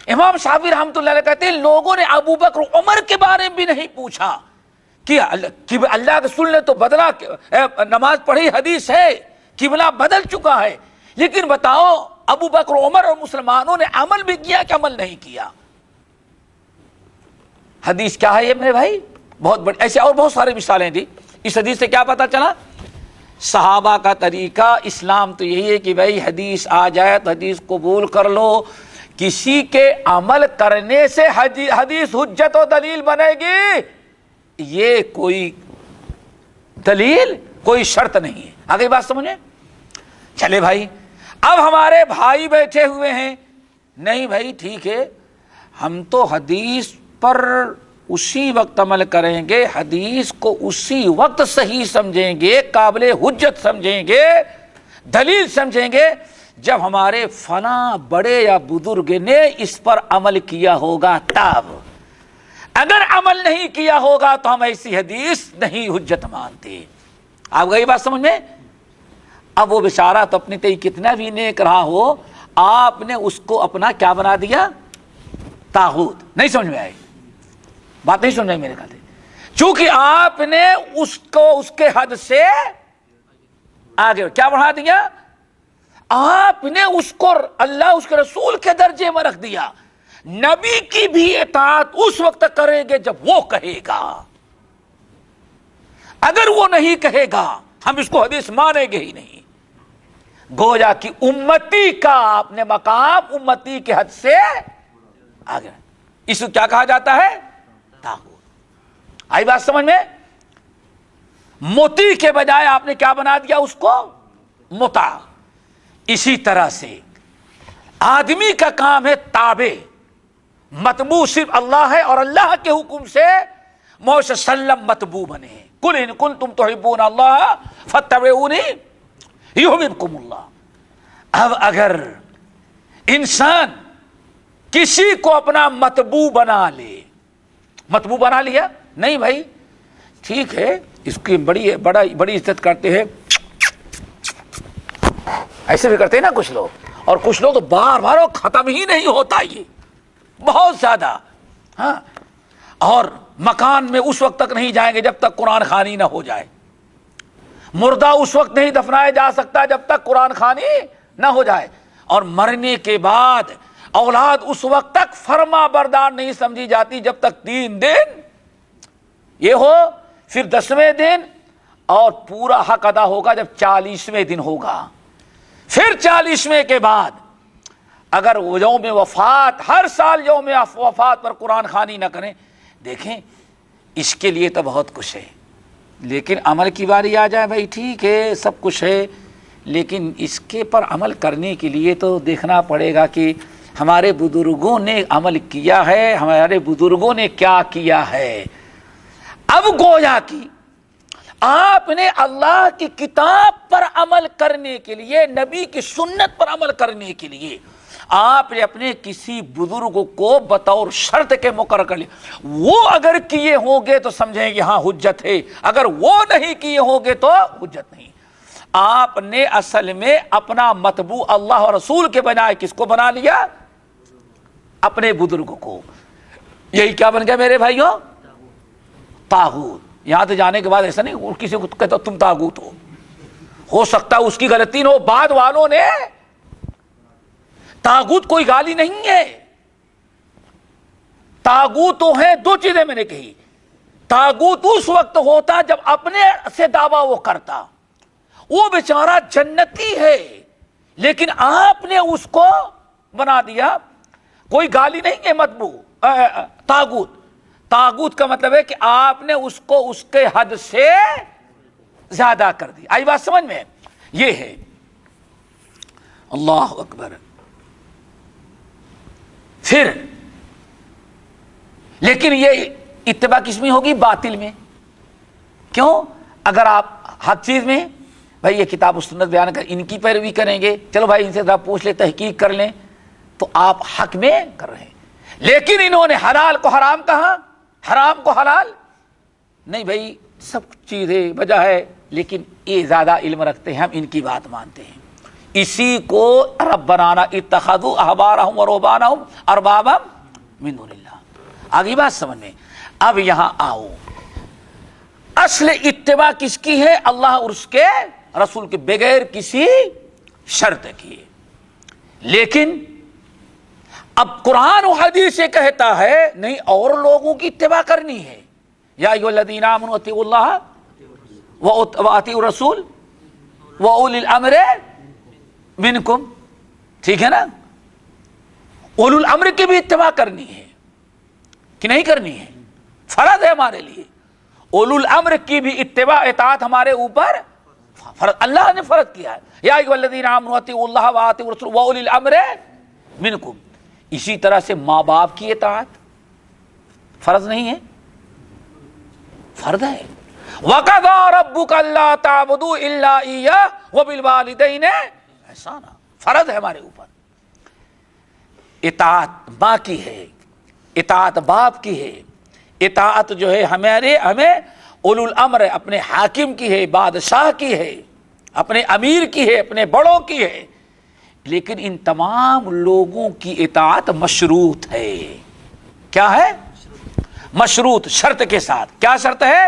امام شافعی رحمۃ اللہ علیہ کہتے ہیں لوگوں نے ابو بکر عمر کے بارے میں بھی نہیں پوچھا کہ اللہ کے رسول نے تو بدلا نماز پڑھی، حدیث ہے قبلہ بدل چکا ہے، لیکن بتاؤ ابو بکر عمر اور مسلمانوں نے عمل بھی کیا کہ عمل نہیں کیا؟ حدیث کیا ہے یہ میرے بھائی؟ بہت بڑی ایسے اور بہت سارے مثالیں دی. اس حدیث سے کیا پتا چلا؟ صحابہ کا طریقہ اسلام تو یہی ہے کہ بھائی حدیث آ جائے تو حدیث قبول کر لو، کسی کے عمل کرنے سے حدیث حجت و دلیل بنے گی یہ کوئی دلیل، کوئی شرط نہیں ہے. آگے بات سمجھیں؟ چلے بھائی اب ہمارے بھائی بیٹھے ہوئے ہیں، نہیں بھائی ٹھیک ہے ہم تو حدیث پر اسی وقت عمل کریں گے، حدیث کو اسی وقت صحیح سمجھیں گے، قابل حجت سمجھیں گے، دلیل سمجھیں گے جب ہمارے فلاں بڑے یا بزرگ نے اس پر عمل کیا ہوگا تب. اگر عمل نہیں کیا ہوگا تو ہم ایسی حدیث نہیں حجت مانتے. آپ گئی بات سمجھ میں؟ اب وہ بیچارہ تو اپنے تے کتنا بھی نیک رہا ہو، آپ نے اس کو اپنا کیا بنا دیا؟ طاغوت. نہیں سمجھ میں آئی بات؟ نہیں سمجھ میں میرے خیال سے چونکہ آپ نے اس کو اس کے حد سے آگے کیا بڑھا دیا، آپ نے اس کو اللہ اس کے رسول کے درجے میں رکھ دیا. نبی کی بھی اطاعت اس وقت کریں گے جب وہ کہے گا، اگر وہ نہیں کہے گا ہم اس کو حدیث مانیں گے ہی نہیں. گویا کہ امتی کا آپ نے مقام امتی کے حد سے آگے، اس کو کیا کہا جاتا ہے؟ طاغوت. آئی بات سمجھ میں؟ موتی کے بجائے آپ نے کیا بنا دیا اس کو؟ مطاع. اسی طرح سے آدمی کا کام ہے تابع، متبوع صرف اللہ ہے اور اللہ کے حکم سے محمد صلی اللہ علیہ وسلم متبوع بنے. قل ان کنتم تحبون اللہ فاتبعونی یحببکم اللہ. اب اگر انسان کسی کو اپنا متبوع بنا لے، متبوع بنا لیا نہیں بھائی ٹھیک ہے، اس کی بڑی عزت کرتے ہیں، ایسے بھی کرتے ہیں نا کچھ لوگ، اور کچھ لوگ تو بار بار ختم ہی نہیں ہوتا یہ بہت زیادہ. ہاں، اور مکان میں اس وقت تک نہیں جائیں گے جب تک قرآن خوانی نہ ہو جائے. مردہ اس وقت نہیں دفنایا جا سکتا جب تک قرآن خوانی نہ ہو جائے. اور مرنے کے بعد اولاد اس وقت تک فرما بردار نہیں سمجھی جاتی جب تک 3 دن یہ ہو، پھر 10ویں دن، اور پورا حق ادا ہوگا جب 40ویں دن ہوگا. پھر 40ویں کے بعد اگر یوم وفات، ہر سال یوم وفات پر قرآن خوانی نہ کریں. دیکھیں اس کے لیے تو بہت کچھ ہے، لیکن عمل کی باری آ جائے بھائی ٹھیک ہے سب کچھ ہے، لیکن اس کے پر عمل کرنے کے لیے تو دیکھنا پڑے گا کہ ہمارے بزرگوں نے عمل کیا ہے، ہمارے بزرگوں نے کیا کیا ہے. اب گویا کہ آپ نے اللہ کی کتاب پر عمل کرنے کے لیے، نبی کی سنت پر عمل کرنے کے لیے آپ نے اپنے کسی بزرگ کو بطور شرط کے مقرر کر لیا. وہ اگر کیے ہوں گے تو سمجھیں گے ہاں حجت ہے، اگر وہ نہیں کیے ہوں گے تو حجت نہیں. آپ نے اصل میں اپنا متبوع اللہ اور رسول کے بجائے کس کو بنا لیا؟ اپنے بزرگ کو. یہی کیا بن گیا میرے بھائیوں؟ طاغوت. یہاں تو جانے کے بعد ایسا نہیں کسی کو کہتا تم طاغوت ہو سکتا ہے اس کی غلطی نہ ہو. بعد والوں نے طاغوت کوئی گالی نہیں ہے. طاغوت تو ہے 2 چیزیں میں نے کہی. طاغوت اس وقت ہوتا جب اپنے سے دعویٰ وہ کرتا، وہ بیچارہ جنتی ہے لیکن آپ نے اس کو بنا دیا. کوئی گالی نہیں ہے متبوع طاغوت. طاغوت کا مطلب ہے کہ آپ نے اس کو اس کے حد سے زیادہ کر دی. آئی بات سمجھ میں؟ یہ ہے. اللہ اکبر. پھر لیکن یہ اتباع کس میں ہوگی؟ باطل میں. کیوں؟ اگر آپ ہر چیز میں بھائی یہ کتاب و سنت بیان کر ان کی پیروی کریں گے، چلو بھائی ان سے ذرا پوچھ لیں، تحقیق کر لیں، تو آپ حق میں کر رہے ہیں. لیکن انہوں نے حلال کو حرام کہا، حرام کو حلال نہیں. بھائی سب چیزیں وجہ ہے لیکن یہ زیادہ علم رکھتے ہیں، ہم ان کی بات مانتے ہیں. اسی کو رب بنانا اتخذوا احبارهم ورهبانهم اربابا من دون اللہ. آگے بات سمجھ میں. اب یہاں آؤ، اصل اتباع کس کی ہے؟ اللہ اور اس کے رسول کے، بغیر کسی شرط کیے. لیکن اب قرآن و حدیث سے کہتا ہے نہیں اور لوگوں کی اتباع کرنی ہے. یا ایھا الذین آمنوا اطیعوا اللہ واطیعوا الرسول واولی الامر منکم. ٹھیک ہے نا؟ اولو الامر کی بھی اتباع کرنی ہے کہ نہیں کرنی ہے؟ فرض ہے ہمارے لیے. اولو الامر کی بھی اتباع اطاعت ہمارے اوپر فرض، اللہ نے فرض کیا ہے. یا ایھا الذین آمنوا اطیعوا اللہ واطیعوا الرسول واولی الامر منکم. اسی طرح سے ماں باپ کی اطاعت فرض نہیں ہے، فرض ہے. وَقَضَىٰ رَبُّكَ أَلَّا تَعْبُدُوا إِلَّا إِيَّاهُ وَبِالْوَالِدَيْنِ احسانا. فرض ہے ہمارے اوپر. اطاعت ماں کی ہے، اطاعت باپ کی ہے، اطاعت جو ہے ہمیں اولو الامر اپنے حاکم کی ہے، بادشاہ کی ہے، اپنے امیر کی ہے، اپنے بڑوں کی ہے. لیکن ان تمام لوگوں کی اطاعت مشروط ہے. کیا ہے؟ مشروط شرط کے ساتھ. کیا شرط ہے؟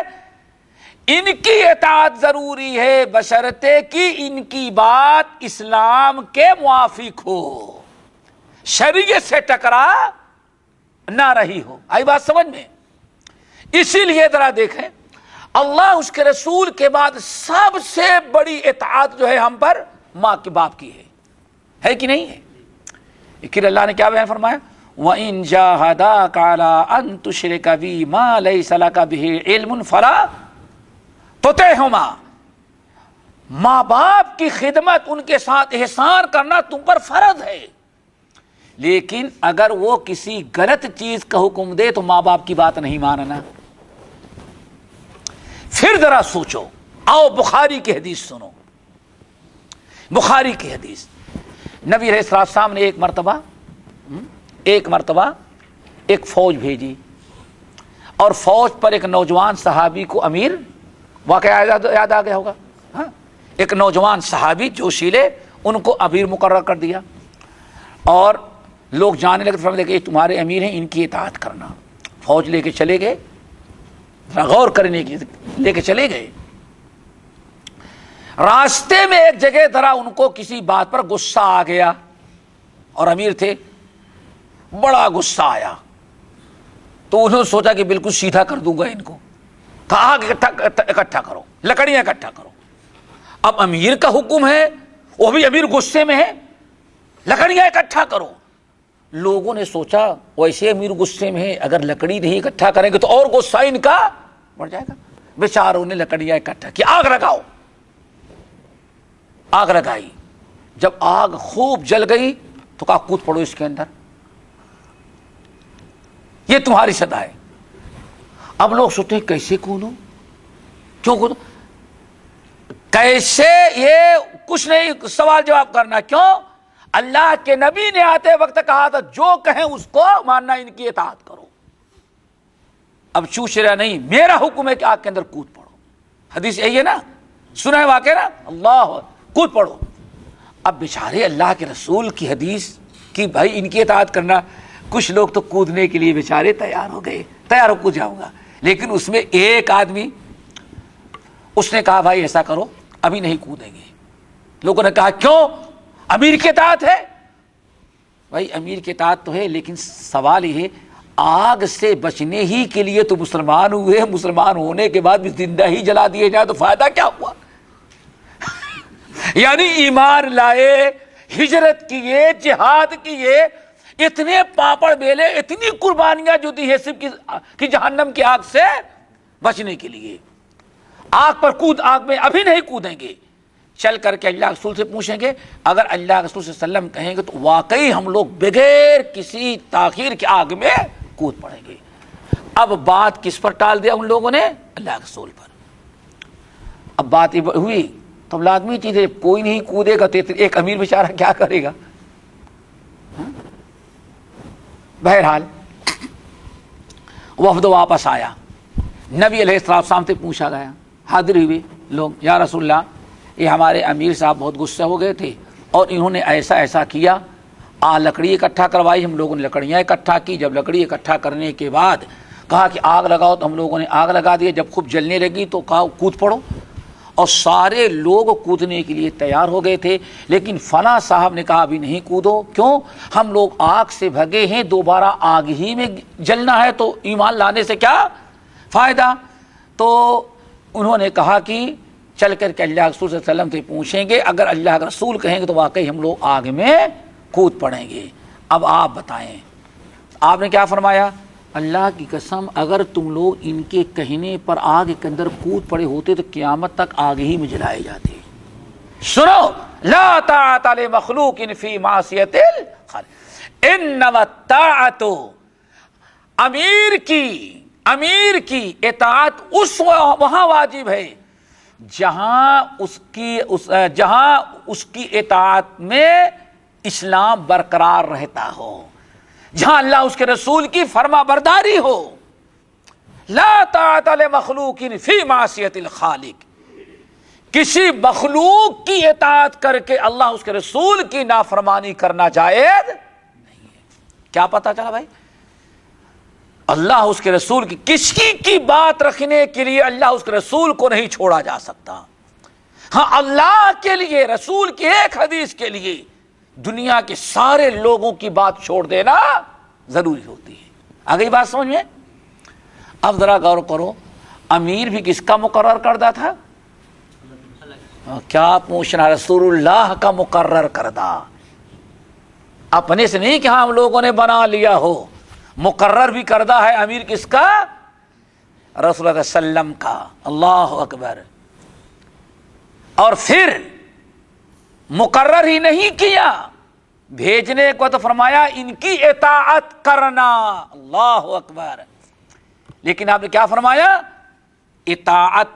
ان کی اطاعت ضروری ہے بشرطے کہ ان کی بات اسلام کے موافق ہو، شریعت سے ٹکرا نہ رہی ہو. آئی بات سمجھ میں؟ اسی لیے ذرا دیکھیں، اللہ اس کے رسول کے بعد سب سے بڑی اطاعت جو ہے ہم پر ماں کے باپ کی ہے کہ نہیں ہے؟ لیکن اللہ نے کیا بیان فرمایا؟ وَإِن جَاهَدَاكَ عَلَىٰ أَن تُشْرِكَ بِي مَا لَيْسَ لَكَ بِهِ عِلْمٌ فَلَا تُطِعْهُمَا. ماں باپ کی خدمت، ان کے ساتھ احسان کرنا تم پر فرض ہے، لیکن اگر وہ کسی غلط چیز کا حکم دے تو ماں باپ کی بات نہیں ماننا. پھر ذرا سوچو، آؤ بخاری کی حدیث سنو. بخاری کی حدیث، نبی علیہ السلام نے ایک مرتبہ ایک فوج بھیجی، اور فوج پر ایک نوجوان صحابی کو امیر، واقعہ یاد آ گیا ہوگا، ایک نوجوان صحابی جوشیلے، ان کو امیر مقرر کر دیا، اور لوگ جانے لگے، فرمانے لگے یہ تمہارے امیر ہیں، ان کی اطاعت کرنا. فوج لے کے چلے گئے، غور کرنے کی لے کے چلے گئے. راستے میں ایک جگہ ذرا ان کو کسی بات پر غصہ آ گیا، اور امیر تھے، بڑا غصہ آیا، تو انہوں نے سوچا کہ بالکل سیدھا کر دوں گا ان کو. کہا کہ اکٹھا کرو، لکڑیاں اکٹھا کرو. اب امیر کا حکم ہے، وہ بھی امیر غصے میں ہے، لکڑیاں اکٹھا کرو. لوگوں نے سوچا ویسے امیر غصے میں ہے، اگر لکڑی نہیں اکٹھا کریں گے تو اور غصہ ان کا بڑھ جائے گا. بیچاروں نے لکڑیاں اکٹھا کی، آگ لگاؤ. آگ لگائی. جب آگ خوب جل گئی تو کہا کود پڑو اس کے اندر، یہ تمہاری صدا ہے. اب لوگ سوچتے ہیں کیسے کودوں، کیوں کودوں، کیسے، یہ کچھ نہیں سوال جواب کرنا. کیوں؟ اللہ کے نبی نے آتے وقت کہا تھا جو کہیں اس کو ماننا، ان کی اطاعت کرو. اب چوچرا نہیں، میرا حکم ہے کہ آگ کے اندر کود پڑو. حدیث یہی ہے نا، سنا ہے واقعہ نا، اللہ کود پڑو. اب بیچارے اللہ کے رسول کی حدیث کی بھائی ان کی اطاعت کرنا، کچھ لوگ تو کودنے کے لیے بیچارے تیار ہو گئے، تیار ہو کود جاؤں گا. لیکن اس میں ایک آدمی، اس نے کہا بھائی ایسا کرو ابھی نہیں کودیں گے. لوگوں نے کہا کیوں؟ امیر کی اطاعت ہے. بھائی امیر کی اطاعت تو ہے، لیکن سوال یہ ہے آگ سے بچنے ہی کے لیے تو مسلمان ہوئے، مسلمان ہونے کے بعد بھی زندہ ہی جلا دیے جائے تو فائدہ کیا ہوا؟ یعنی ایمان لائے، ہجرت کیے، جہاد کیے، اتنے پاپڑ بیلے، اتنی قربانیاں جو دی ہے صرف کی جہنم کی آگ سے بچنے کے لیے. آگ پر کود، آگ میں ابھی نہیں کودیں گے. چل کر کے اللہ رسول سے پوچھیں گے، اگر اللہ رسول صلی اللہ علیہ وسلم کہیں گے تو واقعی ہم لوگ بغیر کسی تاخیر کے آگ میں کود پڑیں گے. اب بات کس پر ٹال دیا ان لوگوں نے؟ اللہ رسول پر. اب بات ہوئی تو لازمی چیز ہے، کوئی نہیں کودے گا تو ایک امیر بیچارہ کیا کرے گا؟ بہرحال وفد واپس آیا، نبی علیہ السلام سے پوچھا گیا، حاضر ہوئے لوگ، یا رسول اللہ یہ ہمارے امیر صاحب بہت غصہ ہو گئے تھے اور انہوں نے ایسا ایسا کیا. لکڑی اکٹھا کروائی، ہم لوگوں نے لکڑیاں اکٹھا کی. جب لکڑی اکٹھا کرنے کے بعد کہا کہ آگ لگاؤ تو ہم لوگوں نے آگ لگا دی. جب خوب جلنے لگی تو کہا کود پڑو، اور سارے لوگ کودنے کے لیے تیار ہو گئے تھے. لیکن فلاں صاحب نے کہا ابھی نہیں کودو. کیوں؟ ہم لوگ آگ سے بھگے ہیں، دوبارہ آگ ہی میں جلنا ہے تو ایمان لانے سے کیا فائدہ. تو انہوں نے کہا کہ چل کر کے اللہ رسول صلی اللہ علیہ وسلم سے پوچھیں گے، اگر اللہ کا رسول کہیں گے تو واقعی ہم لوگ آگ میں کود پڑیں گے. اب آپ بتائیں، آپ نے کیا فرمایا؟ اللہ کی قسم اگر تم لوگ ان کے کہنے پر آگ کے اندر کود پڑے ہوتے تو قیامت تک آگ ہی میں جلائے جاتے. سنو، لا طاعت لمخلوق فی معصیت الخالق، انما الطاعت، امیر کی اطاعت اس وہاں واجب ہے جہاں اس کی اطاعت میں اسلام برقرار رہتا ہو، جہاں اللہ اس کے رسول کی فرما برداری ہو. لا طاعت لمخلوق فی معصیت الخالق، کسی مخلوق کی اطاعت کر کے اللہ اس کے رسول کی نافرمانی کرنا جائز نہیں ہے. کیا پتا چلا بھائی؟ اللہ اس کے رسول کی کسی کی بات رکھنے کے لیے اللہ اس کے رسول کو نہیں چھوڑا جا سکتا. ہاں اللہ کے لیے رسول کی ایک حدیث کے لیے دنیا کے سارے لوگوں کی بات چھوڑ دینا ضروری ہوتی ہے. آ گئی بات سمجھ میں؟ اب ذرا غور کرو، امیر بھی کس کا مقرر کردہ تھا؟ کیا پوچھنا، رسول اللہ کا مقرر کردہ، اپنے سے نہیں کہ ہم لوگوں نے بنا لیا ہو. مقرر بھی کردہ ہے امیر کس کا؟ رسول اللہ صلی اللہ علیہ وسلم کا. اللہ اکبر. اور پھر مقرر ہی نہیں کیا، بھیجنے کو تو فرمایا ان کی اطاعت کرنا. اللہ اکبر. لیکن آپ نے کیا فرمایا؟ اطاعت.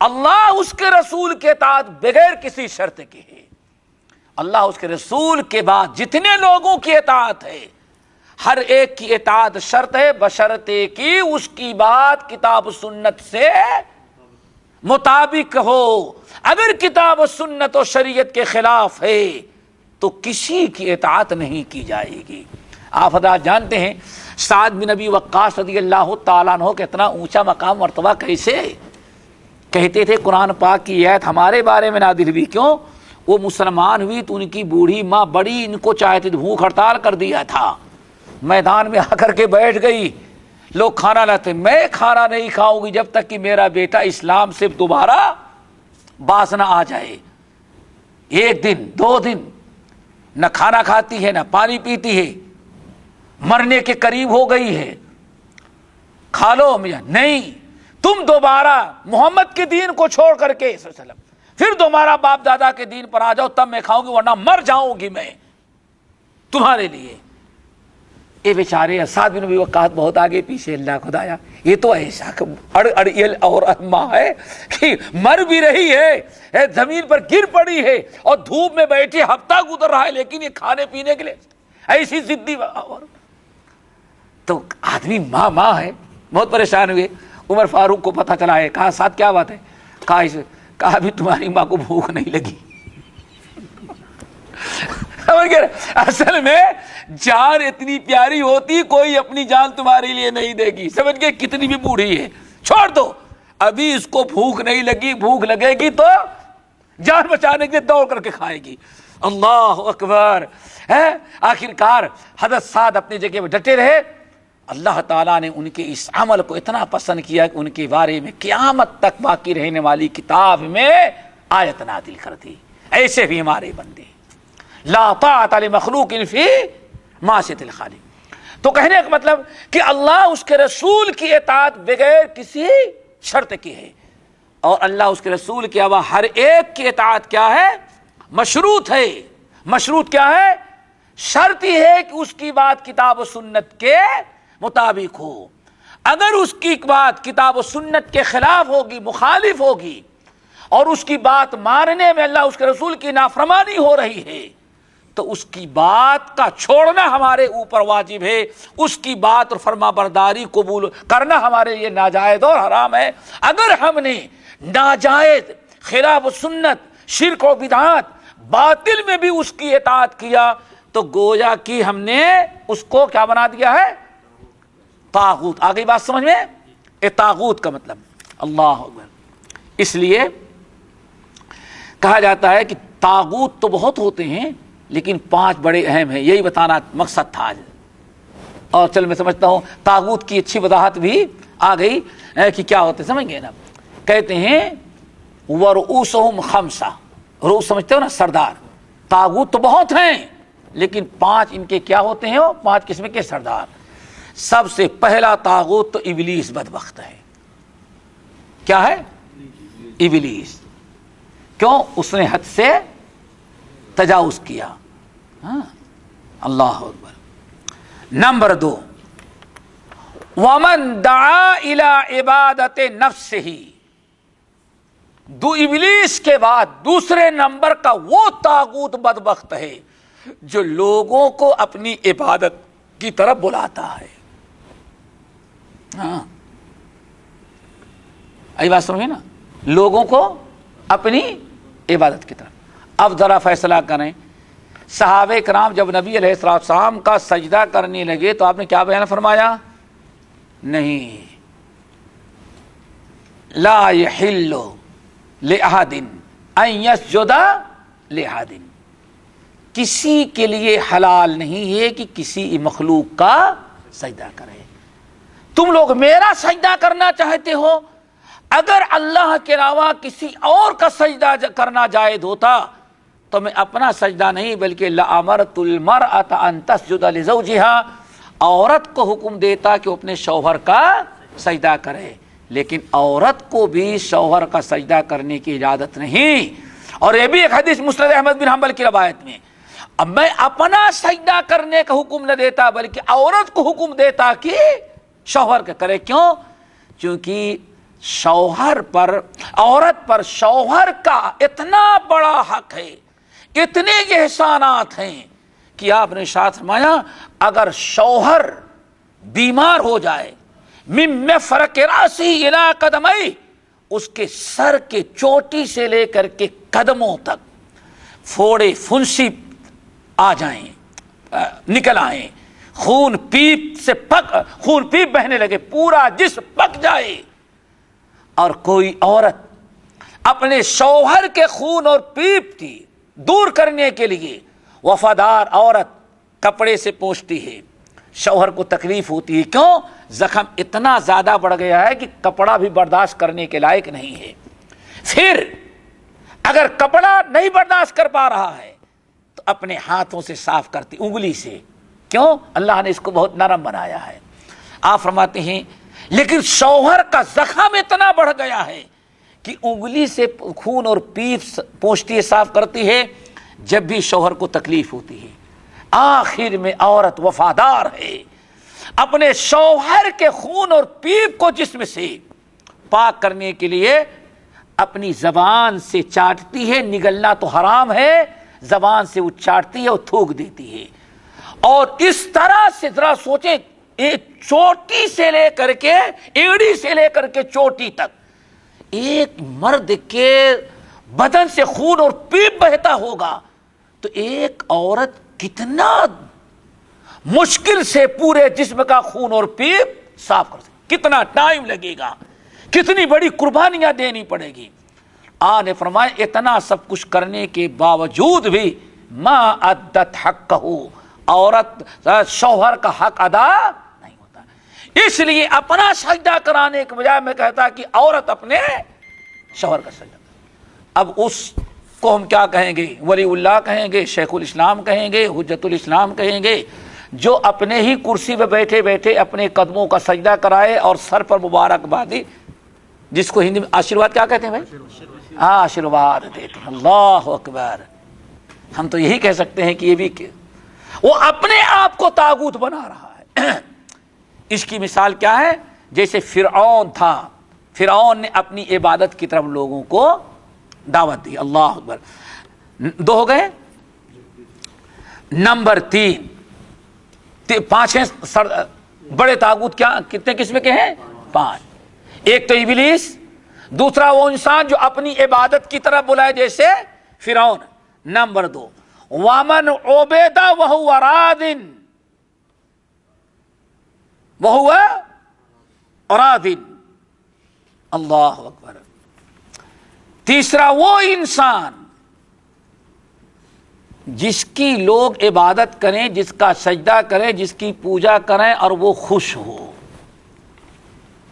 اللہ اس کے رسول کے اطاعت بغیر کسی شرط کے ہے. اللہ اس کے رسول کے بعد جتنے لوگوں کی اطاعت ہے ہر ایک کی اطاعت شرط ہے، بشرطے کہ اس کی بات کتاب و سنت سے مطابق ہو. اگر کتاب و سنت و شریعت کے خلاف ہے تو کسی کی اطاعت نہیں کی جائے گی. آپ حضرات جانتے ہیں سعد بن ابی وقاص رضی اللہ تعالیٰ عنہ کا اتنا اونچا مقام مرتبہ کیسے؟ کہتے تھے قرآن پاک کی آیت ہمارے بارے میں نازل ہوئی. کیوں؟ وہ مسلمان ہوئی تو ان کی بوڑھی ماں بڑی ان کو چاہتے بھوک ہڑتال کر دیا تھا، میدان میں آ کر کے بیٹھ گئی. لوگ کھانا لاتے، میں کھانا نہیں کھاؤں گی جب تک کہ میرا بیٹا اسلام سے دوبارہ باز نہ آ جائے. ایک دن 2 دن نہ کھانا کھاتی ہے نہ پانی پیتی ہے، مرنے کے قریب ہو گئی ہے. کھا لو میاں، نہیں تم دوبارہ محمد کے دین کو چھوڑ کر کے پھر دوبارہ باپ دادا کے دین پر آ جاؤ تب میں کھاؤں گی، ورنہ مر جاؤں گی میں تمہارے لیے. یہ بیچارے سعد بن ابی وقاص بہت آگے پیچھے. اللہ خدایا یہ تو ایسا اڑیل اور ماں ہے کہ مر بھی رہی ہے، زمین پر گر پڑی ہے اور دھوپ میں بیٹھی ہفتہ گزر رہا ہے، لیکن یہ کھانے پینے کے لیے ایسی ضدی. تو آدمی ماں ہے. بہت پریشان ہوئے. عمر فاروق کو پتہ چلا ہے، کہا ساتھ کیا بات ہے؟ کہا بھی تمہاری ماں کو بھوک نہیں لگی. اصل میں جان اتنی پیاری ہوتی کوئی اپنی جان تمہارے لیے نہیں دے گی. سمجھ گئے؟ کتنی بھی بوڑھی ہے چھوڑ دو، ابھی اس کو بھوک نہیں لگی، بھوک لگے گی تو جان بچانے کے لیے دوڑ کر کے کھائے گی. اللہ اکبر. آخر کار حضرت سعد اپنی جگہ میں ڈٹے رہے. اللہ تعالیٰ نے ان کے اس عمل کو اتنا پسند کیا کہ ان کے بارے میں قیامت تک باقی رہنے والی کتاب میں آیت نازل کر دی. ایسے بھی ہمارے بندے لا طاعت لمخلوق فی معصیت الخالق. تو کہنے کا مطلب کہ اللہ اس کے رسول کی اطاعت بغیر کسی شرط کی ہے، اور اللہ اس کے رسول کے علاوہ ہر ایک کی اطاعت کیا ہے؟ مشروط ہے. مشروط کیا ہے؟ شرط یہ ہے کہ اس کی بات کتاب و سنت کے مطابق ہو. اگر اس کی بات کتاب و سنت کے خلاف ہوگی، مخالف ہوگی، اور اس کی بات ماننے میں اللہ اس کے رسول کی نافرمانی ہو رہی ہے تو اس کی بات کا چھوڑنا ہمارے اوپر واجب ہے. اس کی بات اور فرما برداری قبول کرنا ہمارے لیے ناجائز اور حرام ہے. اگر ہم نے ناجائز، خلاف سنت، شرک و بدعات، باطل میں بھی اس کی اطاعت کیا تو گویا کہ ہم نے اس کو کیا بنا دیا ہے؟ طاغوت. آگئی بات سمجھ میں؟ طاغوت کا مطلب اللہ اکبر. اس لیے کہا جاتا ہے کہ طاغوت تو بہت ہوتے ہیں لیکن 5 بڑے اہم ہیں. یہی بتانا مقصد تھا آج. اور چل میں سمجھتا ہوں طاغوت کی اچھی وضاحت بھی آ گئی کہ کیا ہوتے. سمجھ گئے نا؟ کہتے ہیں وَرُؤُوسُهُمْ خَمْسَةٌ. رؤوس سمجھتے ہو نا؟ سردار. طاغوت تو بہت ہیں لیکن 5 ان کے کیا ہوتے ہیں؟ وہ 5 قسم کے سردار. سب سے پہلا طاغوت تو ابلیس بدبخت ہے. کیا ہے؟ ابلیس. کیوں؟ اس نے حد سے تجاوز کیا. اللہ اکبر. نمبر 2 وَمَنْ دَعَا إِلَىٰ عِبَادَةِ نَفْسِهِ. ابلیس کے بعد دوسرے نمبر کا وہ طاغوت بدبخت ہے جو لوگوں کو اپنی عبادت کی طرف بلاتا ہے. ہاں ای بات سمجھے نا؟ لوگوں کو اپنی عبادت کی طرف. اب ذرا فیصلہ کریں. صحابہ کرام جب نبی علیہ السلام کا سجدہ کرنے لگے تو آپ نے کیا بیان فرمایا؟ نہیں. لا یحل لأحد ان یسجد لأحد، کسی کے لیے حلال نہیں ہے کہ کسی مخلوق کا سجدہ کرے. تم لوگ میرا سجدہ کرنا چاہتے ہو، اگر اللہ کے علاوہ کسی اور کا سجدہ کرنا جائز ہوتا تو میں اپنا سجدہ نہیں بلکہ لأمرت المرأة ان تسجد لزوجها، عورت کو حکم دیتا کہ وہ اپنے شوہر کا سجدہ کرے، لیکن عورت کو بھی شوہر کا سجدہ کرنے کی اجازت نہیں. اور یہ بھی ایک حدیث مسند احمد بن حنبل کی روایت میں، اب میں اپنا سجدہ کرنے کا حکم نہ دیتا بلکہ عورت کو حکم دیتا کہ شوہر کا کرے. کیوں؟ چونکہ شوہر پر، عورت پر شوہر کا اتنا بڑا حق ہے، اتنے احسانات ہیں کہ آپ نے ارشاد فرمایا اگر شوہر بیمار ہو جائے، من مفرق رأسی الی قدمی، اس کے سر کے چوٹی سے لے کر کے قدموں تک پھوڑے پھنسی آ جائیں، نکل آئیں، خون پیپ بہنے لگے، پورا جسم پک جائے، اور کوئی عورت اپنے شوہر کے خون اور پیپ کی دور کرنے کے لیے وفادار عورت کپڑے سے پوچھتی ہے، شوہر کو تکلیف ہوتی ہے. کیوں؟ زخم اتنا زیادہ بڑھ گیا ہے کہ کپڑا بھی برداشت کرنے کے لائق نہیں ہے. پھر اگر کپڑا نہیں برداشت کر پا رہا ہے تو اپنے ہاتھوں سے صاف کرتی، انگلی سے. کیوں؟ اللہ نے اس کو بہت نرم بنایا ہے. آپ فرماتے ہیں لیکن شوہر کا زخم اتنا بڑھ گیا ہے کہ انگلی سے خون اور پیپ پوچھتی ہے، صاف کرتی ہے جب بھی شوہر کو تکلیف ہوتی ہے. آخر میں عورت وفادار ہے، اپنے شوہر کے خون اور پیپ کو جسم سے پاک کرنے کے لیے اپنی زبان سے چاٹتی ہے، نگلنا تو حرام ہے، زبان سے وہ چاٹتی ہے اور تھوک دیتی ہے. اور اس طرح سے ذرا سوچیں، ایک چوٹی سے لے کر کے، ایڑی سے لے کر کے چوٹی تک ایک مرد کے بدن سے خون اور پیپ بہتا ہوگا تو ایک عورت کتنا مشکل سے پورے جسم کا خون اور پیپ صاف کر سکے، کتنا ٹائم لگے گا، کتنی بڑی قربانیاں دینی پڑے گی. آن نے فرمایا اتنا سب کچھ کرنے کے باوجود بھی ما ادت حقہ، عورت شوہر کا حق ادا نہیں ہوتا. اس لیے اپنا سجدہ کرانے کے بجائے میں کہتا کہ عورت اپنے شوہر کا سجدہ. اب اس کو ہم کیا کہیں گے؟ ولی اللہ کہیں گے، شیخ الاسلام کہیں گے، حجت الاسلام کہیں گے، جو اپنے ہی کرسی پہ بیٹھے بیٹھے اپنے قدموں کا سجدہ کرائے اور سر پر مبارکبادی، جس کو ہندی میں آشیرواد کیا کہتے ہیں بھائی؟ آشیرواد دیتے ہیں. اللہ اکبر. ہم تو یہی کہہ سکتے ہیں کہ یہ بھی وہ اپنے آپ کو طاغوت بنا رہا ہے. اس کی مثال کیا ہے؟ جیسے فرعون تھا، فرعون نے اپنی عبادت کی طرف لوگوں کو دعوت دی. اللہ اکبر. 2 ہو گئے. نمبر 3، 5 ہیں بڑے طاغوت. کیا کتنے قسم کے ہیں؟ 5. ایک تو ابلیس، دوسرا وہ انسان جو اپنی عبادت کی طرف بلائے جیسے فرعون. نمبر 2 وَمَنْ عُبِدَ وَهُوَ رَاضٍ، وَهُوَ رَاضٍ. اللہ اکبر. تیسرا وہ انسان جس کی لوگ عبادت کریں، جس کا سجدہ کریں، جس کی پوجا کریں اور وہ خوش ہو.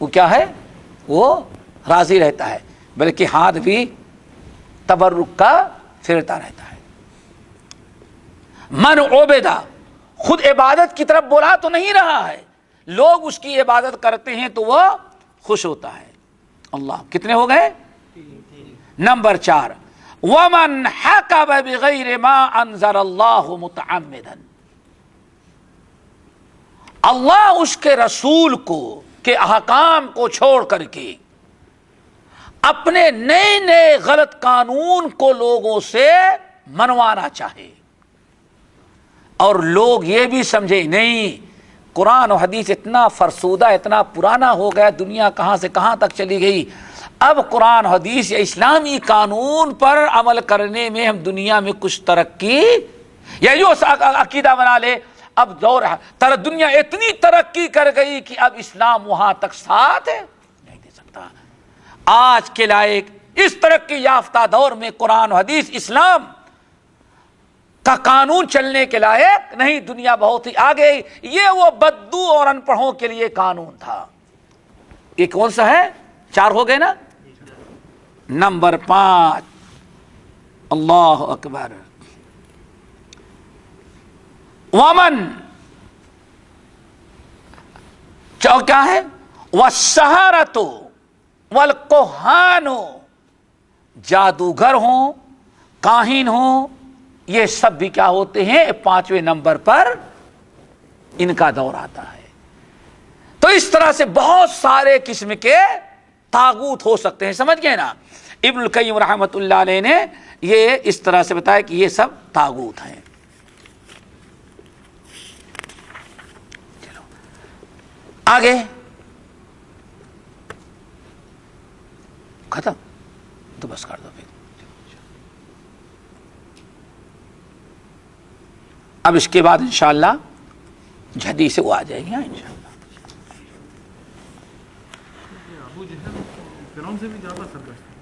وہ کیا ہے؟ وہ راضی رہتا ہے، بلکہ ہاتھ بھی تبرک کا پھرتا رہتا ہے. من عبدہ، خود عبادت کی طرف بلا تو نہیں رہا ہے، لوگ اس کی عبادت کرتے ہیں تو وہ خوش ہوتا ہے. اللہ. کتنے ہو گئے؟ نمبر 4 وَمَنْ حَكَمَ بِغَيْرِ مَا أَنزَلَ اللَّهُ مُتَعَمِّدًا، اللہ اس کے رسول کو کے احکام کو چھوڑ کر کے اپنے نئے نئے غلط قانون کو لوگوں سے منوانا چاہے، اور لوگ یہ بھی سمجھے نہیں قرآن و حدیث اتنا فرسودہ، اتنا پرانا ہو گیا، دنیا کہاں سے کہاں تک چلی گئی، اب قرآن حدیث یا اسلامی قانون پر عمل کرنے میں ہم دنیا میں کچھ ترقی، یا جو عقیدہ بنا لے اب دور دنیا اتنی ترقی کر گئی کہ اب اسلام وہاں تک ساتھ ہے نہیں دے سکتا. آج کے لائق اس ترقی یافتہ دور میں قرآن و حدیث اسلام کا قانون چلنے کے لائق نہیں. دنیا بہت ہی آگے. یہ وہ بدو اور ان پڑھوں کے لیے قانون تھا. یہ کون سا ہے؟ 4 ہو گئے نا. نمبر 5 اللہ اکبر. ومن کیا ہے؟ والسحرۃ والکہان، جادوگر ہوں، کاہن ہوں، یہ سب بھی کیا ہوتے ہیں؟ 5ویں نمبر پر ان کا دور آتا ہے. تو اس طرح سے بہت سارے قسم کے طاغوت ہو سکتے ہیں. سمجھ گئے نا؟ ابن القیم رحمۃ اللہ علیہ نے یہ اس طرح سے بتایا کہ یہ سب طاغوت ہیں. چلو آگے. ختم تو بس کر دو پھر. اب اس کے بعد انشاءاللہ حدیث سے وہ آ جائیں گے انشاءاللہ. ابو جہل فرعون سے بھی زیادہ سرکش تھا.